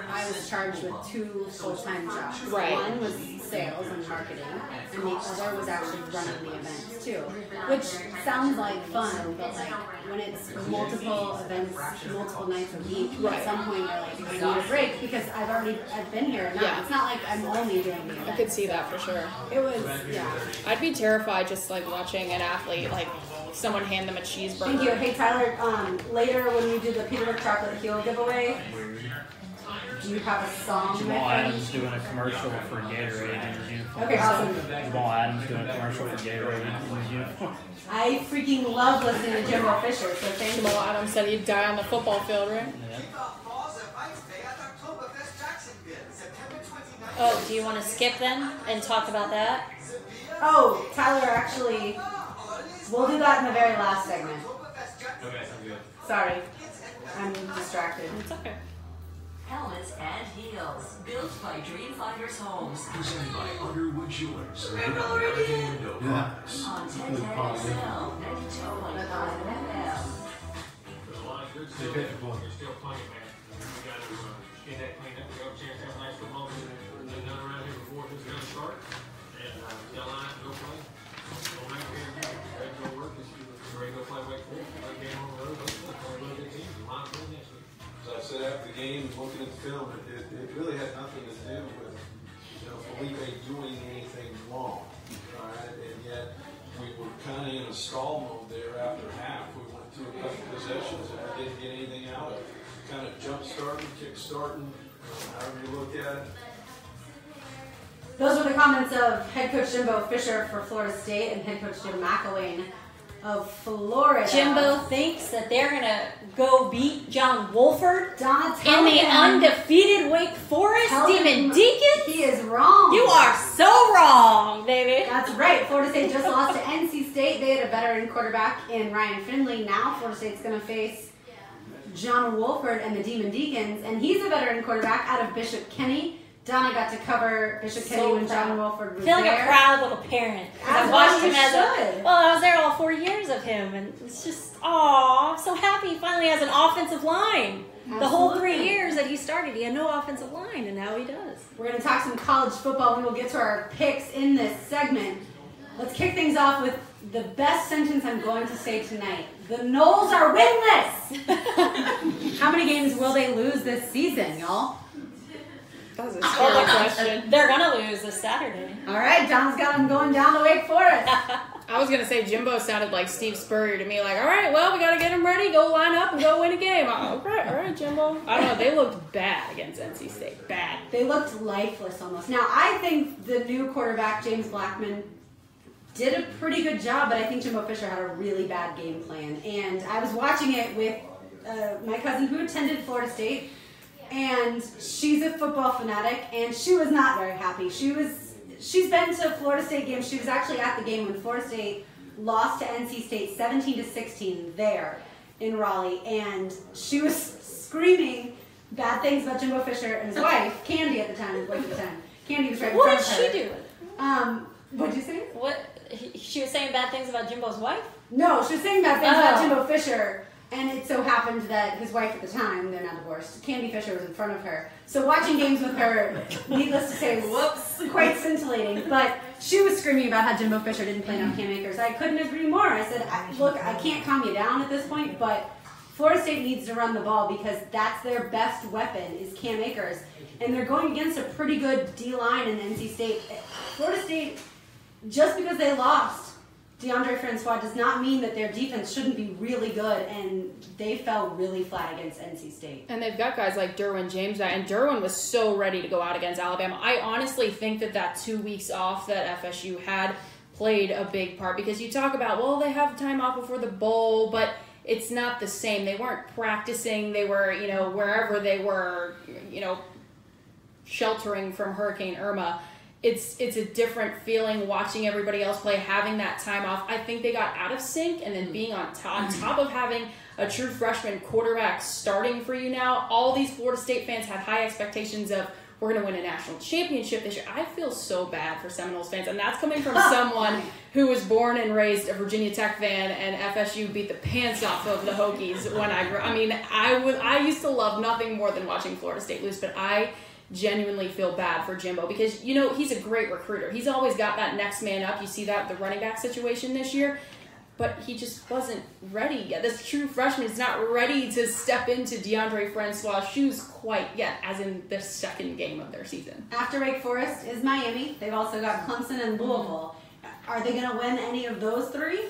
I was charged with 2 full-time jobs. Right. One was sales and marketing, and the other was actually running the events too. Which sounds like fun, but like when it's multiple events, multiple nights a week, at some point you're like, I need a break because I've been here now. Yeah. It's not like I'm only doing the events. I could see that for sure. It was, I'd be terrified just like watching an athlete, like someone hand them a cheeseburger. Thank you. Hey Tyler, later when you do the peanut chocolate heel giveaway, do you have a song? Jamal Adams doing a commercial for Gatorade in his uniform. Okay, awesome. Jamal Adams doing a commercial for Gatorade in his uniform. I freaking love listening to Jimbo Fisher, so thank you. Jamal Adams said he'd die on the football field, right? Oh, do you want to skip then and talk about that? Oh, Tyler, actually, we'll do that in the very last segment. Okay, good. Sorry, I'm distracted. It's okay. Helmets and heels, built by Dreamfinders Homes. Presented by Underwood Jewelers and American Window Products. On 1010 XL, 92.5 FM. They pitch a point. Still playing, man. We got to get that cleaned up. We have a chance to have a nice football game. We've done around here before this is going to start. And tell Lions to go play. Don't make it ready to go work. Ready to go play Wake Forest. Play a game on the road. Let's play a really good team. Lions win next week. So I said after the game, looking at the film, it really had nothing to do with Blythe doing anything wrong. All right, and yet we were kind of in a stall mode there after half. We went through a couple possessions and we didn't get anything out of it. Kind of jump starting, kick starting, however you look at it. Those were the comments of head coach Jimbo Fisher for Florida State and head coach Jim McElwain of Florida. Jimbo thinks that they're going to go beat John Wolford in the undefeated Wake Forest Demon Deacons. He is wrong. You are so wrong, baby. That's right. Florida State just lost to NC State. They had a veteran quarterback in Ryan Finley. Now Florida State's going to face John Wolford and the Demon Deacons, and he's a veteran quarterback out of Bishop Kenny. Donna got to cover Bishop Kenny when John Wolford was there. I feel like a proud little parent. I watched him I was there all 4 years of him, and it's just, I'm so happy he finally has an offensive line. Absolutely. The whole 3 years that he started, he had no offensive line, and now he does. We're going to talk some college football. We will get to our picks in this segment. Let's kick things off with the best sentence I'm going to say tonight. The Noles are winless! How many games will they lose this season, y'all? That was a scary question. They're going to lose this Saturday. All right, Don's got them going down to Wake Forest. I was going to say Jimbo sounded like Steve Spurrier to me, like, all right, well, we got to get them ready, go line up and go win a game. All right, Jimbo. I don't know, they looked bad against NC State. Bad. They looked lifeless almost. Now, I think the new quarterback, James Blackman, did a pretty good job, but I think Jimbo Fisher had a really bad game plan. And I was watching it with my cousin who attended Florida State, and she's a football fanatic, and she was not very happy. She's been to Florida State games. She was actually at the game when Florida State lost to NC State 17-16 there in Raleigh, and she was screaming bad things about Jimbo Fisher and his wife, Candy at the time, his wife at the time. Candy was right in front of her. What did she do? What'd you say? She was saying bad things about Jimbo's wife? No, she was saying bad things about Jimbo Fisher. And it so happened that his wife at the time, they're not divorced, Candy Fisher was in front of her. So watching games with her, needless to say, was quite scintillating. But she was screaming about how Jimbo Fisher didn't play enough Cam Akers. I couldn't agree more. I said, look, I can't calm you down at this point, but Florida State needs to run the ball because that's their best weapon is Cam Akers. And they're going against a pretty good D-line in NC State. Florida State, just because they lost DeAndre Francois does not mean that their defense shouldn't be really good, and they fell really flat against NC State. And they've got guys like Derwin James, and Derwin was so ready to go out against Alabama. I honestly think that 2 weeks off that FSU had played a big part, because you talk about, well, they have time off before the bowl, but it's not the same. They weren't practicing. They were, wherever they were, sheltering from Hurricane Irma. It's a different feeling watching everybody else play, having that time off. I think they got out of sync, and then being on top of having a true freshman quarterback starting for you now. All these Florida State fans have high expectations of, we're going to win a national championship this year. I feel so bad for Seminoles fans, and that's coming from someone who was born and raised a Virginia Tech fan, and FSU beat the pants off of the Hokies when I grew up. I mean, I used to love nothing more than watching Florida State lose, but I genuinely feel bad for Jimbo because, he's a great recruiter. He's always got that next man up. You see that the running back situation this year, but he just wasn't ready yet. This true freshman is not ready to step into DeAndre Francois' shoes quite yet, as in the second game of their season. After Wake Forest is Miami. They've also got Clemson and Louisville. Are they going to win any of those three?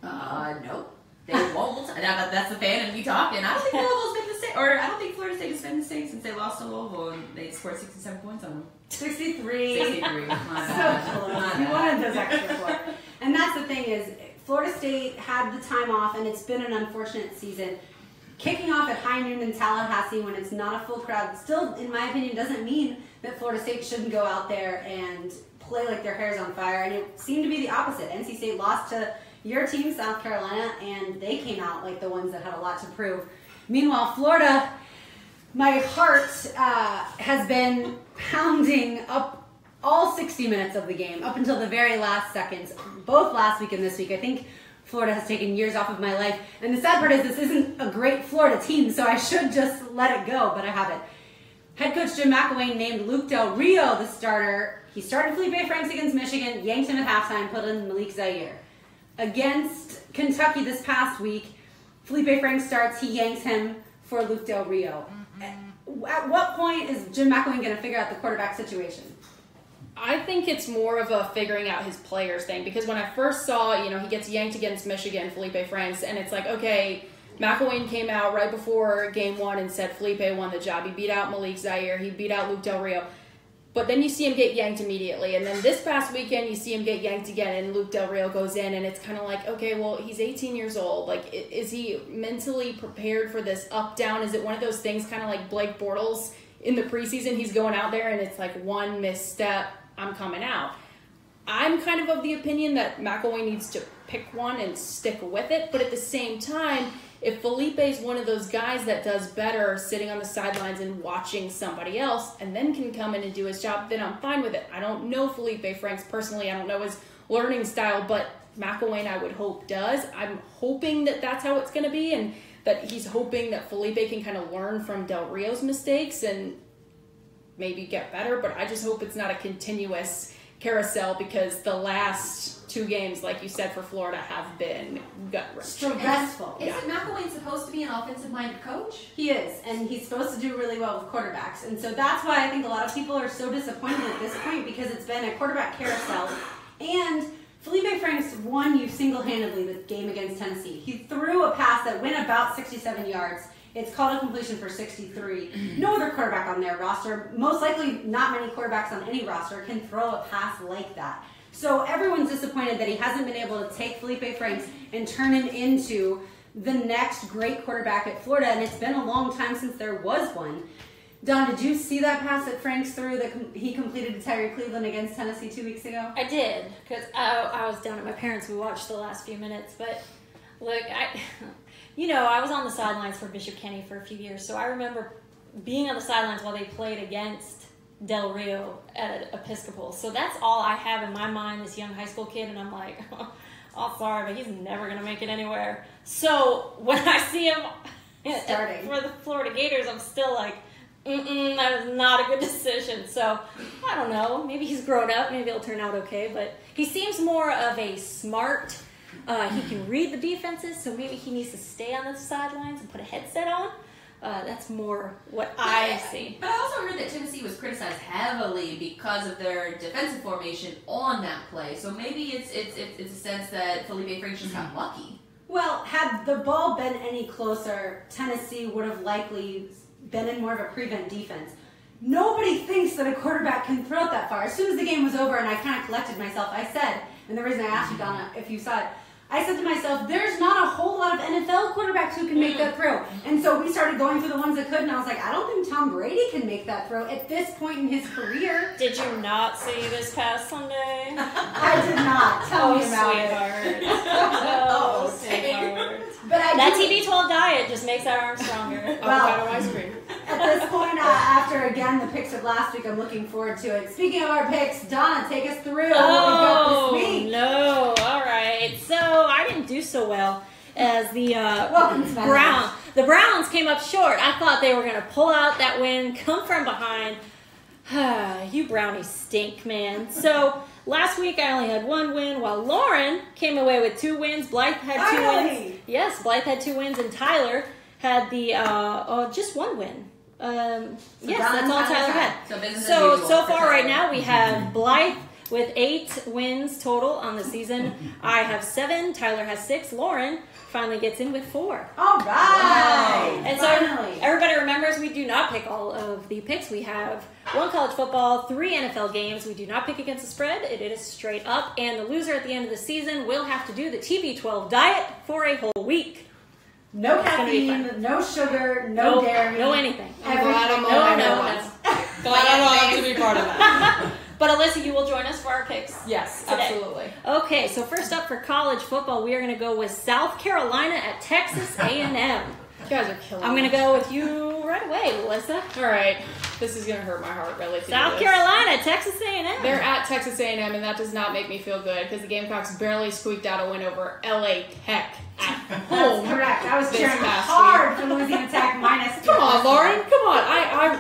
Nope. They won't. That's the fan of you talking. I don't think Louisville's been the same, or I don't think Florida State has been the same since they lost to Louisville and they scored 67 points on them. 63. 63. So close. You wanted those extra 4. And that's the thing is, Florida State had the time off, and it's been an unfortunate season. Kicking off at high noon in Tallahassee when it's not a full crowd still, in my opinion, doesn't mean that Florida State shouldn't go out there and play like their hair's on fire. And it seemed to be the opposite. NC State lost to your team, South Carolina, and they came out like the ones that had a lot to prove. Meanwhile, Florida, my heart has been pounding up all 60 minutes of the game, up until the very last seconds, both last week and this week. I think Florida has taken years off of my life. And the sad part is this isn't a great Florida team, so I should just let it go, but I haven't. Head coach Jim McElwain named Luke Del Rio the starter. He started Felipe Franks against Michigan, yanked him at halftime, put in Malik Zaire. Against Kentucky this past week, Felipe Franks starts, he yanks him for Luke Del Rio. At what point is Jim McElwain going to figure out the quarterback situation? I think it's more of a figuring out his players thing, because when I first saw, he gets yanked against Michigan, Felipe Franks, and it's like, okay, McElwain came out right before game 1 and said Felipe won the job. He beat out Malik Zaire, he beat out Luke Del Rio. But then you see him get yanked immediately. And then this past weekend, you see him get yanked again, and Luke Del Rio goes in, and it's kind of like, okay, well, he's 18 years old. Like, is he mentally prepared for this up-down? Is it one of those things kind of like Blake Bortles in the preseason? He's going out there, and it's like one misstep, I'm coming out. I'm kind of the opinion that McElwain needs to pick one and stick with it. But at the same time, if Felipe's one of those guys that does better sitting on the sidelines and watching somebody else and then can come in and do his job, then I'm fine with it. I don't know Felipe Franks personally. I don't know his learning style, but McElwain, I would hope, does. I'm hoping that that's how it's going to be, and that he's hoping that Felipe can kind of learn from Del Rio's mistakes and maybe get better. But I just hope it's not a continuous carousel, because the last 2 games, like you said, for Florida have been gut-wrenching. Stressful. Isn't McElwain supposed to be an offensive-minded coach? He is, and he's supposed to do really well with quarterbacks. And so that's why I think a lot of people are so disappointed at this point, because it's been a quarterback carousel. And Felipe Franks won you single-handedly the game against Tennessee. He threw a pass that went about 67 yards. It's called a completion for 63. No other quarterback on their roster, most likely not many quarterbacks on any roster, can throw a pass like that. So everyone's disappointed that he hasn't been able to take Felipe Franks and turn him into the next great quarterback at Florida, and it's been a long time since there was one. Dawn, did you see that pass that Franks threw that he completed to Tyree Cleveland against Tennessee 2 weeks ago? I did, because I was down at my parents'. We watched the last few minutes, but look, I was on the sidelines for Bishop Kenny for a few years, so I remember being on the sidelines while they played against Del Rio at Episcopal. So that's all I have in my mind, this young high school kid, and I'm like, oh, sorry, but he's never going to make it anywhere. So when I see him starting for the Florida Gators, I'm still like, that is not a good decision. So I don't know. Maybe he's grown up. Maybe it'll turn out okay. But he seems more of a smart. He can read the defenses, so maybe he needs to stay on the sidelines and put a headset on. That's more what I see. But I also heard that Tennessee was criticized heavily because of their defensive formation on that play. So maybe it's a sense that Felipe Franks just got lucky. Well, had the ball been any closer, Tennessee would have likely been in more of a prevent defense. Nobody thinks that a quarterback can throw it that far. As soon as the game was over and I kind of collected myself, I said, and the reason I asked you, Donna, if you saw it, I said to myself, there's not a whole lot of NFL quarterbacks who can make that throw. And so we started going through the ones that could, and I was like, I don't think Tom Brady can make that throw at this point in his career. Did you not see this past Sunday? I did not. Tell me about it. Oh, sweetheart. But that TB12 diet just makes our arms stronger. Well, ice cream. At this point, after again the picks of last week, I'm looking forward to it. Speaking of our picks, Donna, take us through what we got this week. No, all right. So I didn't do so well as the Browns. The Browns came up short. I thought they were going to pull out that win, come from behind. You Brownies stink, man. So last week I only had 1 win, while Lauren came away with 2 wins. Blythe had 2 wins. Yes, Blythe had 2 wins, and Tyler had the just 1 win. Yes, that's all Tyler had. So far right now we have Blythe with 8 wins total on the season. I have 7. Tyler has 6. Lauren finally gets in with 4. All right. Wow. And so everybody remembers we do not pick all of the picks. We have 1 college football, 3 NFL games. We do not pick against the spread. It is straight up. And the loser at the end of the season will have to do the TB12 diet for a whole week. No caffeine, no sugar, no dairy. No anything. Glad I don't have to be part of that. But Alyssa, you will join us for our picks. Yes, today. absolutely. Okay, so first up for college football, we are going to go with South Carolina at Texas A&M. You guys are killing I'm going to go with you right away, Melissa. All right, this is gonna hurt my heart really. South Carolina, Texas A&M. They're at Texas A&M, and that does not make me feel good because the Gamecocks barely squeaked out a win over LA Tech at home. That's correct. I was this cheering past hard week. for Louisiana Tech minus. Come on, Lauren. Come on.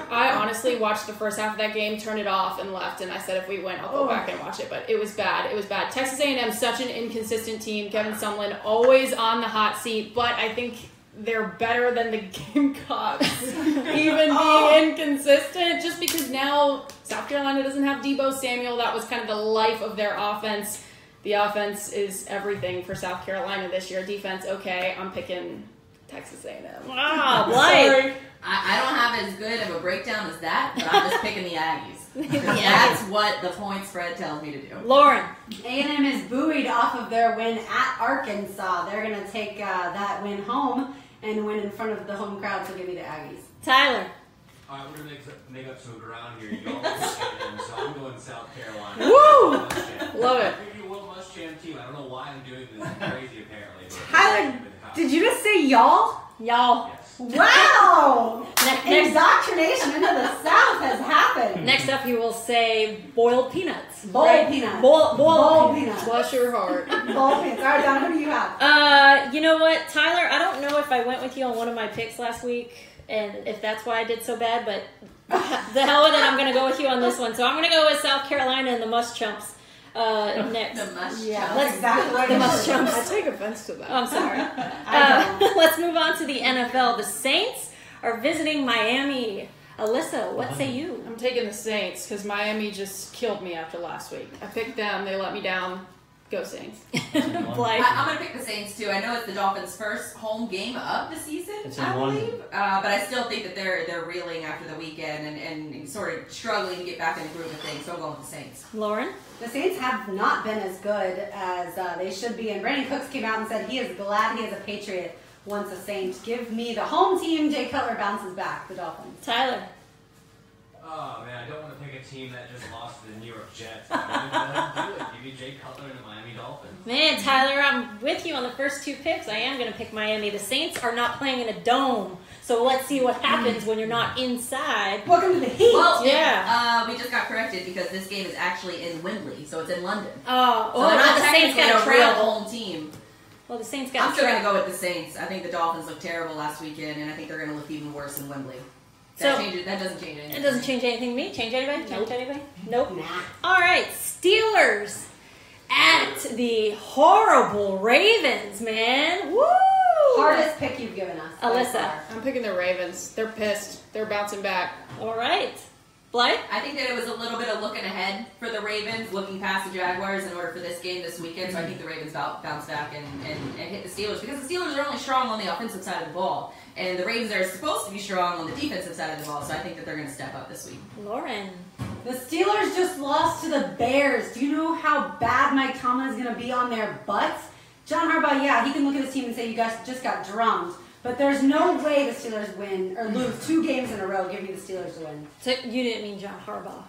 I honestly watched the first half of that game, turned it off, and left. And I said, if we win, I'll go back and watch it. But it was bad. It was bad. Texas A&M, such an inconsistent team. Kevin Sumlin always on the hot seat, but I think they're better than the Gamecocks, even being inconsistent. Just because now South Carolina doesn't have Debo Samuel. That was kind of the life of their offense. The offense is everything for South Carolina this year. Defense, okay. I'm picking Texas A&M. Wow, Blythe. I don't have as good of a breakdown as that, but I'm just picking the Aggies. That's what the point spread tells me to do. Lauren. A&M is buoyed off of their win at Arkansas. They're going to take that win home and win in front of the home crowd, so give me the Aggies. Tyler. All right, we're going to make up some ground here. Y'all are A&M, so I'm going South Carolina. Woo! Love it. Maybe a Will Muschamp team. I don't know why I'm doing this crazy, apparently. Tyler, did you just say y'all? Y'all. Yes. Wow! Indoctrination into the South has happened. Next up, you will say boiled peanuts. Boiled peanuts. Boiled peanuts. Bless your heart. Boiled peanuts. All right, Donna, who do you have? You know what, Tyler? I don't know if I went with you on one of my picks last week, and if that's why I did so bad, but the hell with it, I'm going to go with you on this one. So I'm going to go with South Carolina and the Muschamps. Next. The mush. Yeah, that's exactly what the it Muschamps. I take offense to that. I'm sorry. Let's move on to the NFL. The Saints are visiting Miami. Alyssa, what say you? I'm taking the Saints because Miami just killed me after last week. I picked them. They let me down. Go Saints. Blythe. I'm going to pick the Saints too. I know it's the Dolphins' first home game of the season, It's in I London. believe. But I still think that they're reeling after the weekend and sort of struggling to get back in the groove of things. So I'm going with the Saints. Lauren? The Saints have not been as good as they should be, and Brandon Cooks came out and said he is glad he is a Patriot once a Saint. Give me the home team. Jay Cutler bounces back, the Dolphins. Tyler? Oh, man, I don't want to pick a team that just lost to the New York Jets. I'm going to do it. Give me Jay Cutler and the Miami Dolphins. Man, Tyler, I'm with you on the first two picks. I am going to pick Miami. The Saints are not playing in a dome, so let's see what happens when you're not inside. Welcome to the Heat. Well, yeah. We just got corrected because this game is actually in Wembley, so it's in London. Oh, So they're not the Saints technically got a real travel. home team. Well, the Saints got I'm still going to travel. go with the Saints. I think the Dolphins looked terrible last weekend, and I think they're going to look even worse in Wembley. That doesn't change anything. It doesn't change anything to me. Change anybody? Nope. Change anybody? Nope. Nah. All right, Steelers at the horrible Ravens, man. Woo! Hardest pick you've given us. by Alyssa. far. I'm picking the Ravens. They're pissed. They're bouncing back. All right. Blythe? I think that it was a little bit of looking ahead for the Ravens, looking past the Jaguars in order for this game this weekend. So I think the Ravens bounce back and hit the Steelers because the Steelers are only strong on the offensive side of the ball. And the Ravens are supposed to be strong on the defensive side of the ball. So I think that they're going to step up this week. Lauren. The Steelers just lost to the Bears. Do you know how bad Mike Tomlin is going to be on their butts? John Harbaugh, yeah, he can look at his team and say, you guys just got drummed. But there's no way the Steelers win or lose 2 games in a row. Give me the Steelers to win. So you didn't mean John Harbaugh.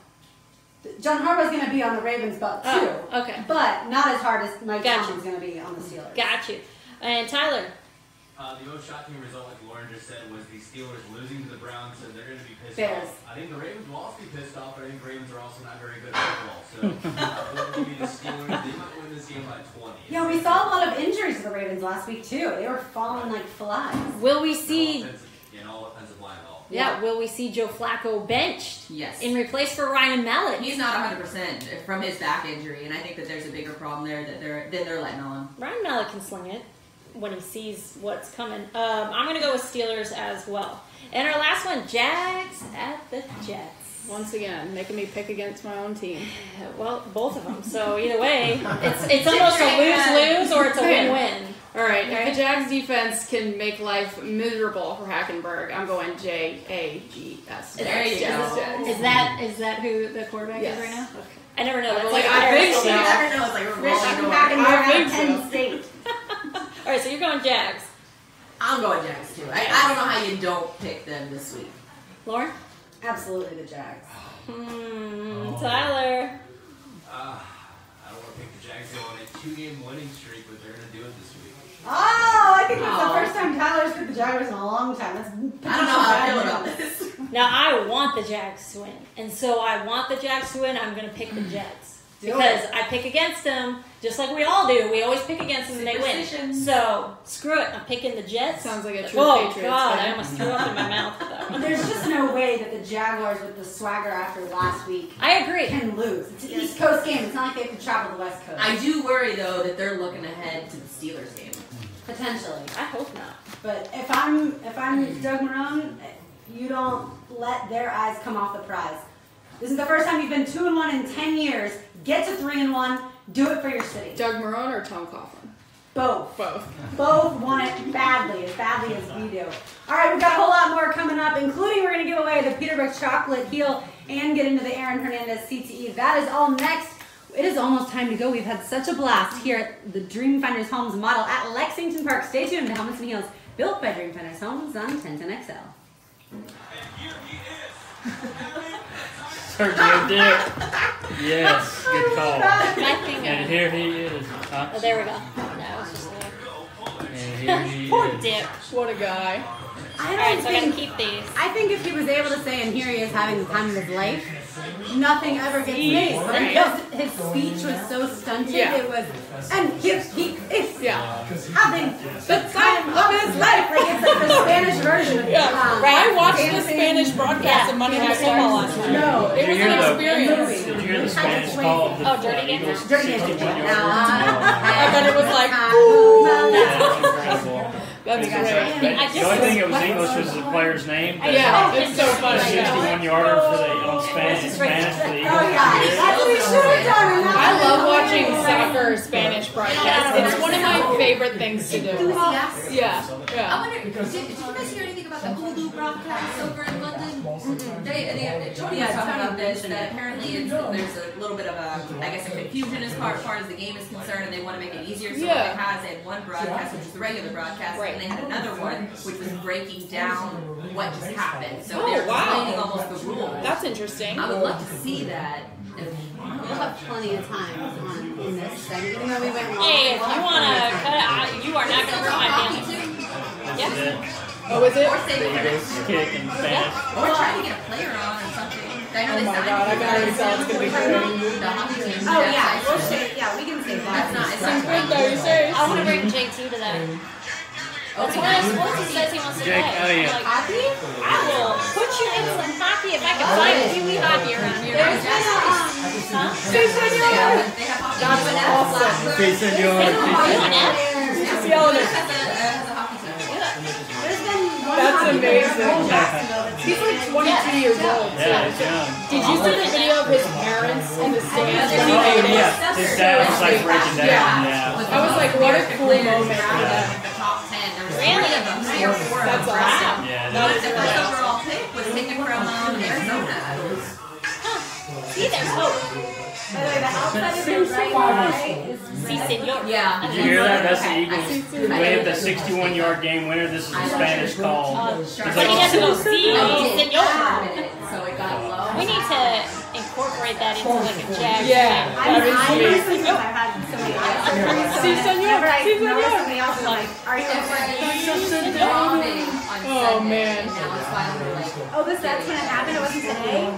John Harbaugh's going to be on the Ravens' butt too. Oh, okay. But not as hard as Mike Gotcha. Tomlin's going to be on the Steelers. Got you. And Tyler. The most shocking result, like Lauren just said, was the Steelers losing to the Browns, so they're going to be pissed Bears. off. I think the Ravens will also be pissed off, but I think the Ravens are also not very good at football. So I'm going to give you the Steelers. They might win this game by 20. Yeah, we saw a lot of injuries to the Ravens last week too. They were falling like flies. Will we see... All offensive line all. Yeah, will we see Joe Flacco benched? Yes. In replace for Ryan Mallett? He's not 100% from his back injury, and I think that there's a bigger problem there that they're letting on. Ryan Mallett can sling it when he sees what's coming. I'm going to go with Steelers as well. And our last one, Jags at the Jets. Once again, making me pick against my own team. Well, both of them. So either way, it's almost a lose-lose or it's a win-win. All right, if the Jags defense can make life miserable for Hackenberg, I'm going Jags. There you go. Is that who the quarterback is right now? Okay. I never know. That's I think so. You never know. It's like a Christian rolling door. Hackenberg I think out of Penn so. State. All right, so you're going Jags. I'm going Jags too. I don't know how you don't pick them this week. Lauren? Absolutely the Jags. Tyler? I don't want to pick the Jags. They on a 2-game winning streak, but they're going to do it this week. Oh, think it's the first time Tyler's picked the Jaguars in a long time. I don't know how I feel about this. Now I want the Jags to win, and so I want the Jags to win. I'm going to pick the Jets because I pick against them, just like we all do. We always pick against them and they win. So screw it. I'm picking the Jets. Sounds like a true Oh Patriots God! fan. I almost threw up in my mouth with that one. There's just no way that the Jaguars, with the swagger after last week, I agree, can lose. It's an East Coast game. It's not like they have to travel the West Coast. I do worry though that they're looking ahead to the Steelers game. Potentially. I hope not. But if I'm Doug Marrone, you don't let their eyes come off the prize. This is the first time you've been 2-1 in 10 years. Get to 3-1. Do it for your city. Doug Marrone or Tom Coughlin? Both. Both want it badly as we do. All right, we've got a whole lot more coming up, including we're going to give away the Peterbrook Chocolate Heel and get into the Aaron Hernandez CTE. That is all next. It is almost time to go. We've had such a blast here at the Dreamfinders Homes model at Lexington Park. Stay tuned to Helmets and Heels, built by Dreamfinders Homes on 1010XL. Sergio Dick. Yes, good call. Nothing. And here he is. Huh? Oh, there we go. That was just there. And here he Poor is. Dick. What a guy. Alright, so I gotta keep these. I think if he was able to say, and here he is having the time of his life, nothing ever gets made. Right. Because his speech was so stunted, it was, and he is having the time of his life. Like it's like the Spanish version of I watched the Spanish broadcast of Monday Night Football last night. No, it was an experience. Did you hear the Spanish call of the Dirty game? Eagles' Dirty game. 61-yard? I bet it was like, Incredible. that's great. The only thing that was English was the player's name. Yeah, it's so funny. 61-yarder for the on Spanish for the Eagles. That's what we should have done. I love watching soccer Spanish broadcasts. It's one of my favorite things to do. Yeah. I wonder, did you guys hear anything about the Hulu broadcast over in London? Jody was talking about this, that apparently there's a little bit of a confusion as far as the game is concerned, and they want to make it easier. So what they had one broadcast, which was the regular broadcast, and they had another one, which was breaking down what just happened. So they're explaining almost the rules. That's interesting. I would love to see that. We'll have plenty of time in this segment, even though we went long. Hey, if you wanna cut it out, you are not gonna ruin my family. Yeah. Oh, is it? Or save it for Eagles kick in Spanish. Or try to get a player on or something. I know Oh my God, I can already tell it's gonna be great. The hockey team. Oh yeah, we'll save. Yeah, we can save that. It's not Good though, you serious? I wanna bring JT to that. That's one of the sports he says he wants to play. Jake, oh, yeah. Like, hockey? I will put you in some hockey if I can find Pee Wee hockey around here. There's been Huh? That's awesome. Sí, señor. Just yelling it. There's been one That's hockey player amazing. from Jacksonville that's He's like 22 years old. Yeah, it's young. Did you see the video of his parents in the stands when he Oh, made it? yeah. His dad was like breaking down. Yeah. I was like, what a cool moment for them. The top 10. There was Really? 3 or 4 That's awesome. Yeah. That is The great. first overall pick was taken from Arizona. See, there's hope. By the way, the house that is right now is Si, senor. Yeah. Did you hear that? That's the Eagles win the 61-yard game winner. This is the Spanish call. It's But he doesn't go si, senor. So it got low. We need to incorporate that into like a Jag. Yeah, that is sweet. I've had so many eyes. Si, senor. Whenever I Si, know senor. somebody else, I'm like, are you okay? Oh, man. Oh, that's when it happened? It wasn't today?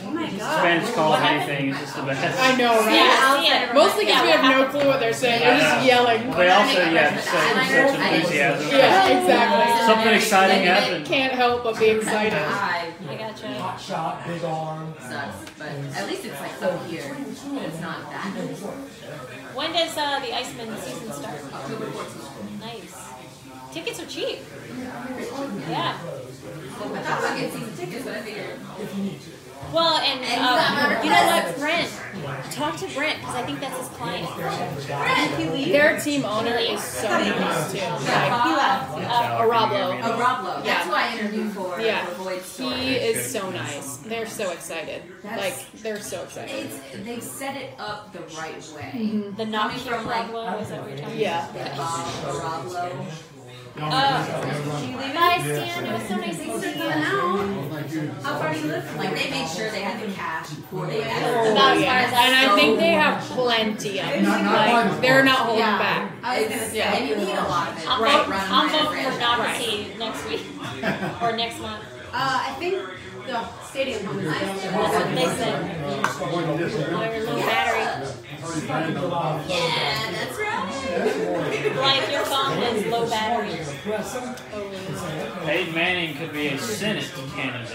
Oh my god. Spanish call of anything is just the best. I know, right? Yeah, Mostly because we have no clue what they're saying. They're just yelling. They also, just say such enthusiasm. Yeah, exactly. Something exciting happened. Can't help but be excited. I gotcha. Hot shot, big arm. Sucks, but at least it's like up here. It's not that. When does the Iceman season start? October 14th. Nice. Tickets are cheap. Yeah. I thought about getting season tickets, but I figured. Well, and you know what, Brent? Talk to Brent because I think that's his client. Brent, Their team owner is so nice too. Arablo. Arablo. That's who I interviewed for. Yeah, for Void's story. he is so nice. They're so excited. They're so excited. They set it up the right way. The not Coming pure from like Arablo, is that what you're talking Yeah. Arablo. Bye, Stan. It was so nice to see you. How far do you live? Like they made sure they had the cash before they About as far as And I think they have plenty of it. Like, they're not holding back. I was gonna say, and you need a lot of it. I'm voting for not to see next week or next month. I think the stadium home is That's what they said. Your little battery. Yeah, that's right. Like your phone is low battery. Peyton Manning could be a Senate candidate.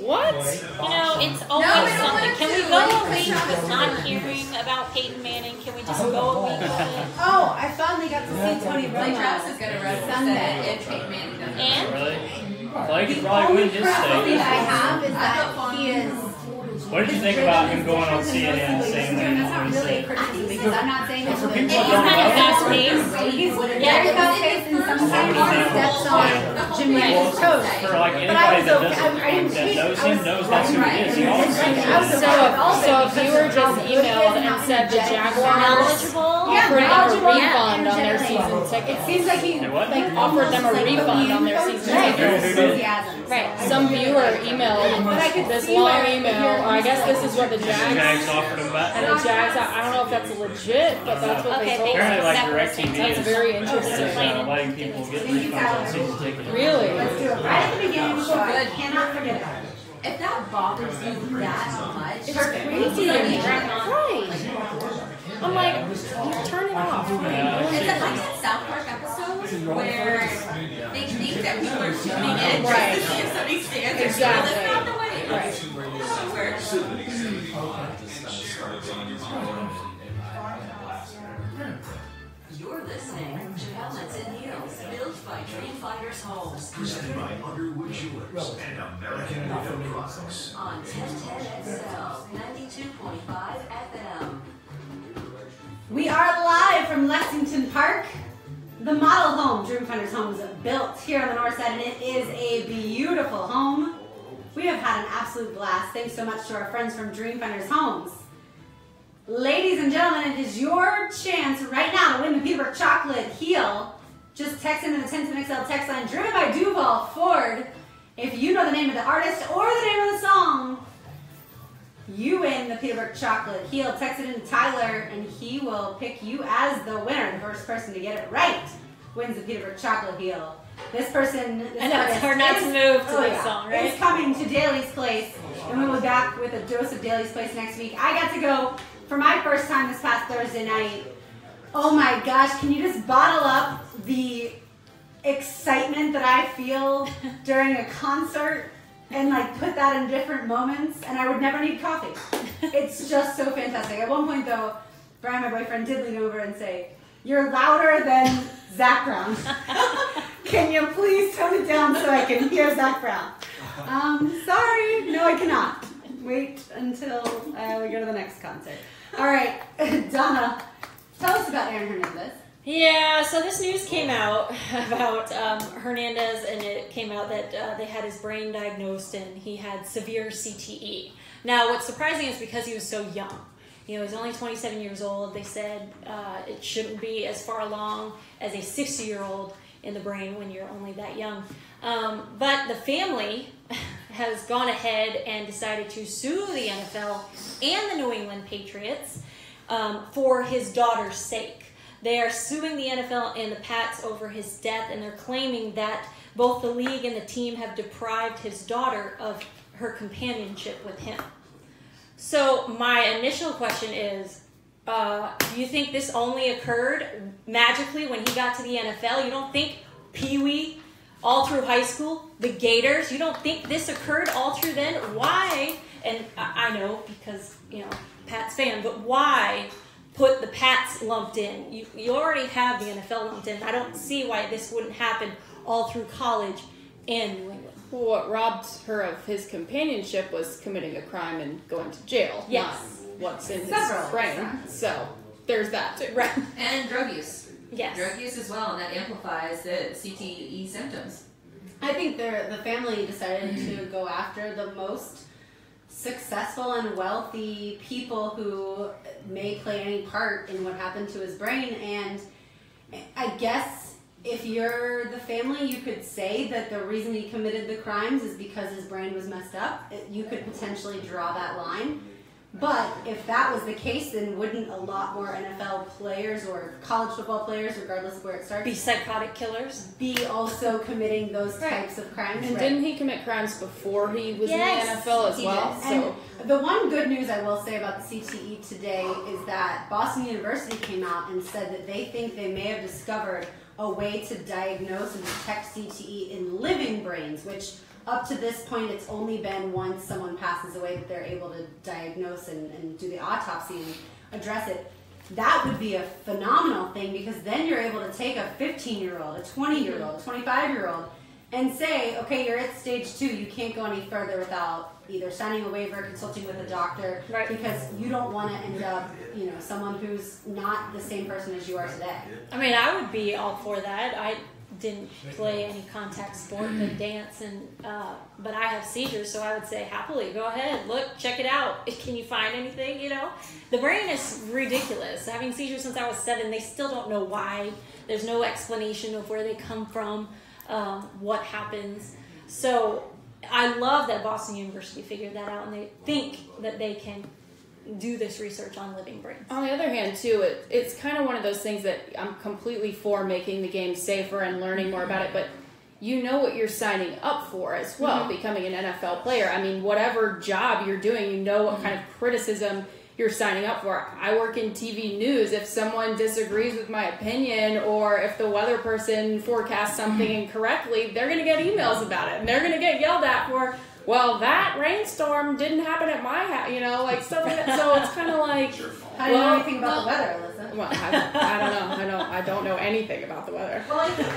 What? You know, it's always something. Can we go a week with not hearing about Peyton Manning? Can we just go a week with it? Oh, I finally got to see Tony Romo. Like Travis is gonna run for Senate if Peyton Manning doesn't. And? Really? Clay could probably win his The state. only I have is that he is. What did you think about him going on CNN and saying that? That's not really a criticism because I'm not saying it's For really. people He's that kind of don't know, fast-paced. He's very fast-paced and sometimes he steps on Jim Nantz' toes. for like But I anybody was that okay. I didn't that hate. knows I him was knows that's who he is. He always says I was So if viewer just emailed and said the Jaguars offered them a refund on their season ticket. It seems like he like offered them a refund on their season ticket. Right. Some viewer emailed this long email, or I guess this is what the Jags Jags offered him back. and the Jags. I don't know if that's legit, but that's what they told Apparently, like us. DirecTV That's is very interesting. letting people get refunds on season tickets. Really? Let's do it right at the beginning. So I cannot forget it. If that bothers you that much, It's crazy. Right. I'm like, turn it off. It's like that South Park episode where they think that people are tuning in just to see if somebody stands or Exactly. That's not the way it Right. You're listening to Helmets and Heels, built by Dreamfighters Homes. Presented by Underwood Jewelers and American Anthem Protests. On 1010XL, 92.5 FM. We are live from Lexington Park. The model home, Dreamfinders Homes, built here on the north side, and it is a beautiful home. We have had an absolute blast. Thanks so much to our friends from Dreamfinders Homes. Ladies and gentlemen, it is your chance right now to win the Peterbrook Chocolate Heel. Just text into the 1010XL text line, driven by Duval Ford. If you know the name of the artist or the name of the song, you win the Peterbrook Chocolate Heel. Text it in to Tyler, and he will pick you as the winner. The first person to get it right wins the Peterbrook Chocolate Heel. This person, I know it's hard not to move to this yeah, song, right? is coming to Daly's Place, and we will be back with a dose of Daly's Place next week. I got to go for my first time this past Thursday night. Oh my gosh, can you just bottle up the excitement that I feel during a concert and like put that in different moments, and I would never need coffee. It's just so fantastic. At one point though, Brian, my boyfriend, did lean over and say, "You're louder than Zach Brown. Can you please tone it down so I can hear Zach Brown?" Sorry, no I cannot. Wait until we go to the next concert. All right, Donna, tell us about Aaron Hernandez. Yeah, so this news came out about Hernandez, and it came out that they had his brain diagnosed and he had severe CTE. Now, what's surprising is because he was so young. You know, he's only 27 years old. They said it shouldn't be as far along as a 60-year-old in the brain when you're only that young. But the family has gone ahead and decided to sue the NFL and the New England Patriots for his daughter's sake. They are suing the NFL and the Pats over his death, and they're claiming that both the league and the team have deprived his daughter of her companionship with him. So my initial question is, do you think this only occurred magically when he got to the NFL? You don't think Pee-wee, all through high school, the Gators, you don't think this occurred all through then? Why, and I know because, you know, Pats fan, but why put the Pats lumped in? You already have the NFL lumped in. I don't see why this wouldn't happen all through college and New England. Well, what robbed her of his companionship was committing a crime and going to jail. Yes. Not what's in his Several. brain. So there's that too. Right. And drug use. Yes. Drug use as well, and that amplifies the CTE symptoms. I think the family decided to go after the most successful and wealthy people who may play any part in what happened to his brain, and I guess if you're the family, you could say that the reason he committed the crimes is because his brain was messed up. You could potentially draw that line. But if that was the case, then wouldn't a lot more NFL players or college football players, regardless of where it starts, be psychotic killers? Be also committing those types of crimes? And didn't he commit crimes before he was in the NFL as well? Did. So the one good news I will say about the CTE today is that Boston University came out and said that they think they may have discovered a way to diagnose and detect CTE in living brains, which up to this point it's only been once someone passes away that they're able to diagnose and do the autopsy and address it. That would be a phenomenal thing, because then you're able to take a 15-year-old, a 20-year-old, a 25-year-old and say, okay, you're at stage 2, you can't go any further without either signing a waiver, consulting with a doctor, because you don't want to end up, someone who's not the same person as you are today. I mean, I would be all for that. I didn't play any contact sport, but dance, but I have seizures, so I would say happily, go ahead, look, check it out. Can you find anything, The brain is ridiculous. Having seizures since I was 7, they still don't know why. There's no explanation of where they come from, what happens. So I love that Boston University figured that out, and they think that they can do this research on living brains. On the other hand, too, it's kind of one of those things that I'm completely for making the game safer and learning more about it, but you know what you're signing up for as well, becoming an NFL player. I mean, whatever job you're doing, you know what kind of criticism you're signing up for. I work in TV news. If someone disagrees with my opinion, or if the weather person forecasts something incorrectly, they're going to get emails about it, and they're going to get yelled at for, well, that rainstorm didn't happen at my house, like stuff like that. So it's kind of like, how do you know anything about the weather, Alyssa? Well, I don't know. I don't know anything about the weather. Well, I think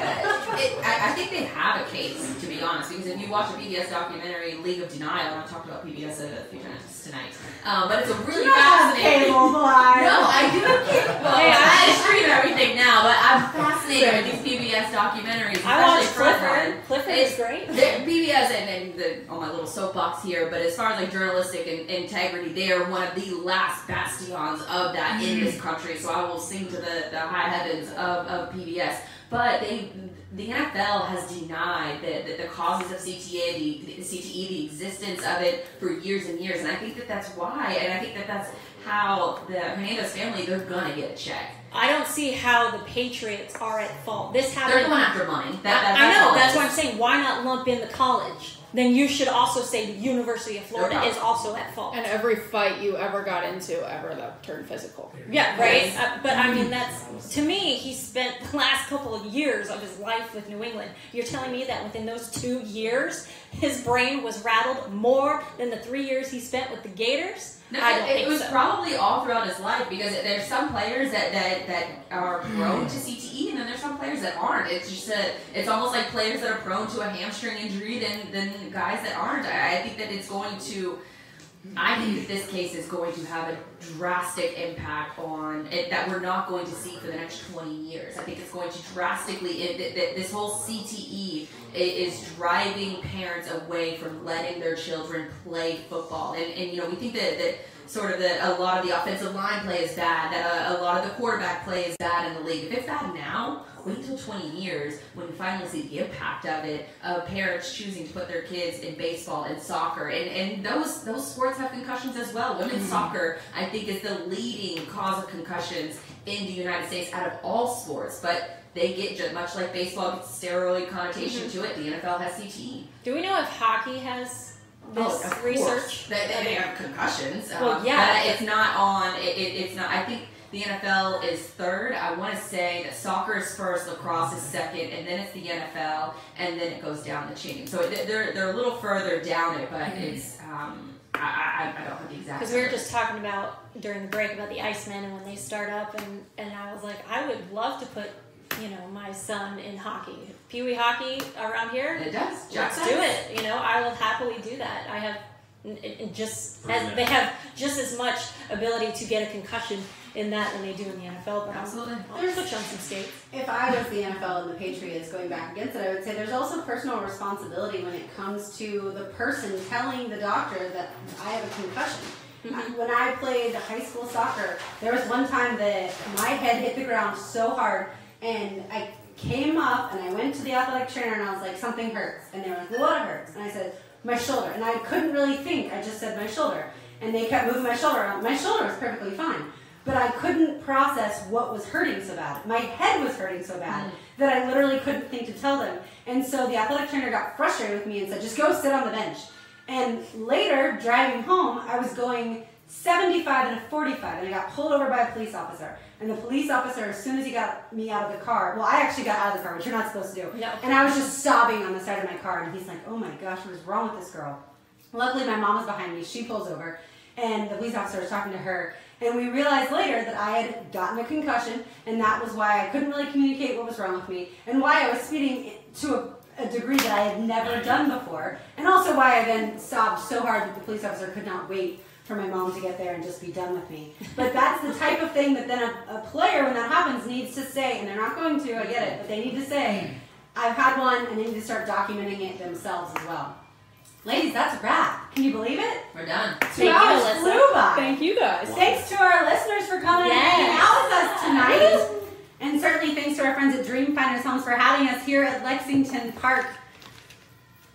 I think they have a case, to be honest, because if you watch a PBS documentary, League of Denial, and I've talked about PBS a few times tonight, but it's a really fascinating. Cable, Blythe. No, I do have cable. Hey, I stream everything now, but I'm fascinated with these PBS documentaries. I watch Clifford. Clifford is great. PBS and on my little soapbox here, but as far as like journalistic and integrity, they are one of the last bastions of that in this country. So I will sing to the high heavens of PBS. But the NFL has denied the causes of CTE, the existence of it for years and years, and I think that's why, and I think that's how the Hernandez family, they're gonna get a check. I don't see how the Patriots are at fault. This happened. They're going after money. I know. That's what I'm saying. Why not lump in the college? Then you should also say the University of Florida is also at fault. And every fight you ever got into that turned physical. Yeah, right. But I mean, that's, to me, he spent the last couple of years of his life with New England. You're telling me that within those 2 years, his brain was rattled more than the 3 years he spent with the Gators? No, it was probably all throughout his life, because there's some players that are prone to CTE, and then there's some players that aren't. It's just it's almost like players that are prone to a hamstring injury than guys that aren't. I think that it's going to. I think that this case is going to have a drastic impact on it that we're not going to see for the next 20 years. I think it's going to drastically, this whole CTE is driving parents away from letting their children play football. And we think that sort of a lot of the offensive line play is bad, that a lot of the quarterback play is bad in the league. If it's bad now, wait until 20 years when you finally see the impact of it, of parents choosing to put their kids in baseball and soccer. And those sports have concussions as well. Women's soccer, I think, is the leading cause of concussions in the United States out of all sports. But they get, much like baseball gets steroid connotation to it, the NFL has CTE. Do we know if hockey has this research? They have concussions. Well, yeah. But it's not on, it's not, I think the NFL is third. I want to say that soccer is first, lacrosse is second, and then it's the NFL, and then it goes down the chain. So they're a little further down it, but it's, I don't have the exact. Because we were just talking about, during the break, about the Icemen and when they start up, and I was like, I would love to put, my son in hockey. Pee Wee hockey around here? It does. Let's do it. I will happily do that. I have they have just as much ability to get a concussion in that than they do in the NFL. But absolutely, I'll switch on some states. If I was the NFL and the Patriots going back against it, I would say there's also personal responsibility when it comes to the person telling the doctor that I have a concussion. When I played high school soccer, there was one time that my head hit the ground so hard, and I came up and I went to the athletic trainer and I was like, something hurts. And they were like, well, what hurts? And I said, my shoulder. And I couldn't really think. I just said my shoulder. And they kept moving my shoulder around. My shoulder was perfectly fine. But I couldn't process what was hurting so bad. My head was hurting so bad that I literally couldn't think to tell them. And so the athletic trainer got frustrated with me and said, just go sit on the bench. And later, driving home, I was going 75 and a 45, and I got pulled over by a police officer. And the police officer, as soon as he got me out of the car, well, I actually got out of the car, which you're not supposed to do. No. And I was just sobbing on the side of my car, and he's like, oh my gosh, what is wrong with this girl? Luckily, my mom was behind me. She pulls over, and the police officer was talking to her. And we realized later that I had gotten a concussion, and that was why I couldn't really communicate what was wrong with me, and why I was speeding to a degree that I had never done before, and also why I then sobbed so hard that the police officer could not wait for my mom to get there and just be done with me. But that's the type of thing that then a player, when that happens, needs to say, and they're not going to, I get it, but they need to say, I've had one, and they need to start documenting it themselves as well. Ladies, that's a wrap. Can you believe it? We're done. 2 hours flew by. Thank you guys. Thanks to our listeners for coming and hanging out with us tonight. And certainly thanks to our friends at Dreamfinders Homes for having us here at Lexington Park.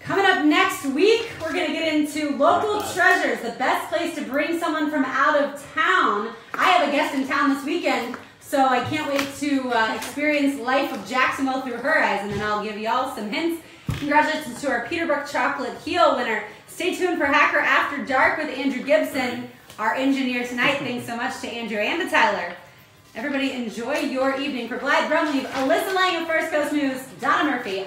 Coming up next week, we're going to get into local treasures, the best place to bring someone from out of town. I have a guest in town this weekend, so I can't wait to experience life of Jacksonville through her eyes, and then I'll give y'all some hints. Congratulations to our Peterbrook Chocolate Heel winner. Stay tuned for Hacker After Dark with Andrew Gibson, our engineer tonight. Thanks so much to Andrew and to Tyler. Everybody enjoy your evening. For Blythe, Brumleve, Alyssa Lang of First Coast News, Donna Murphy.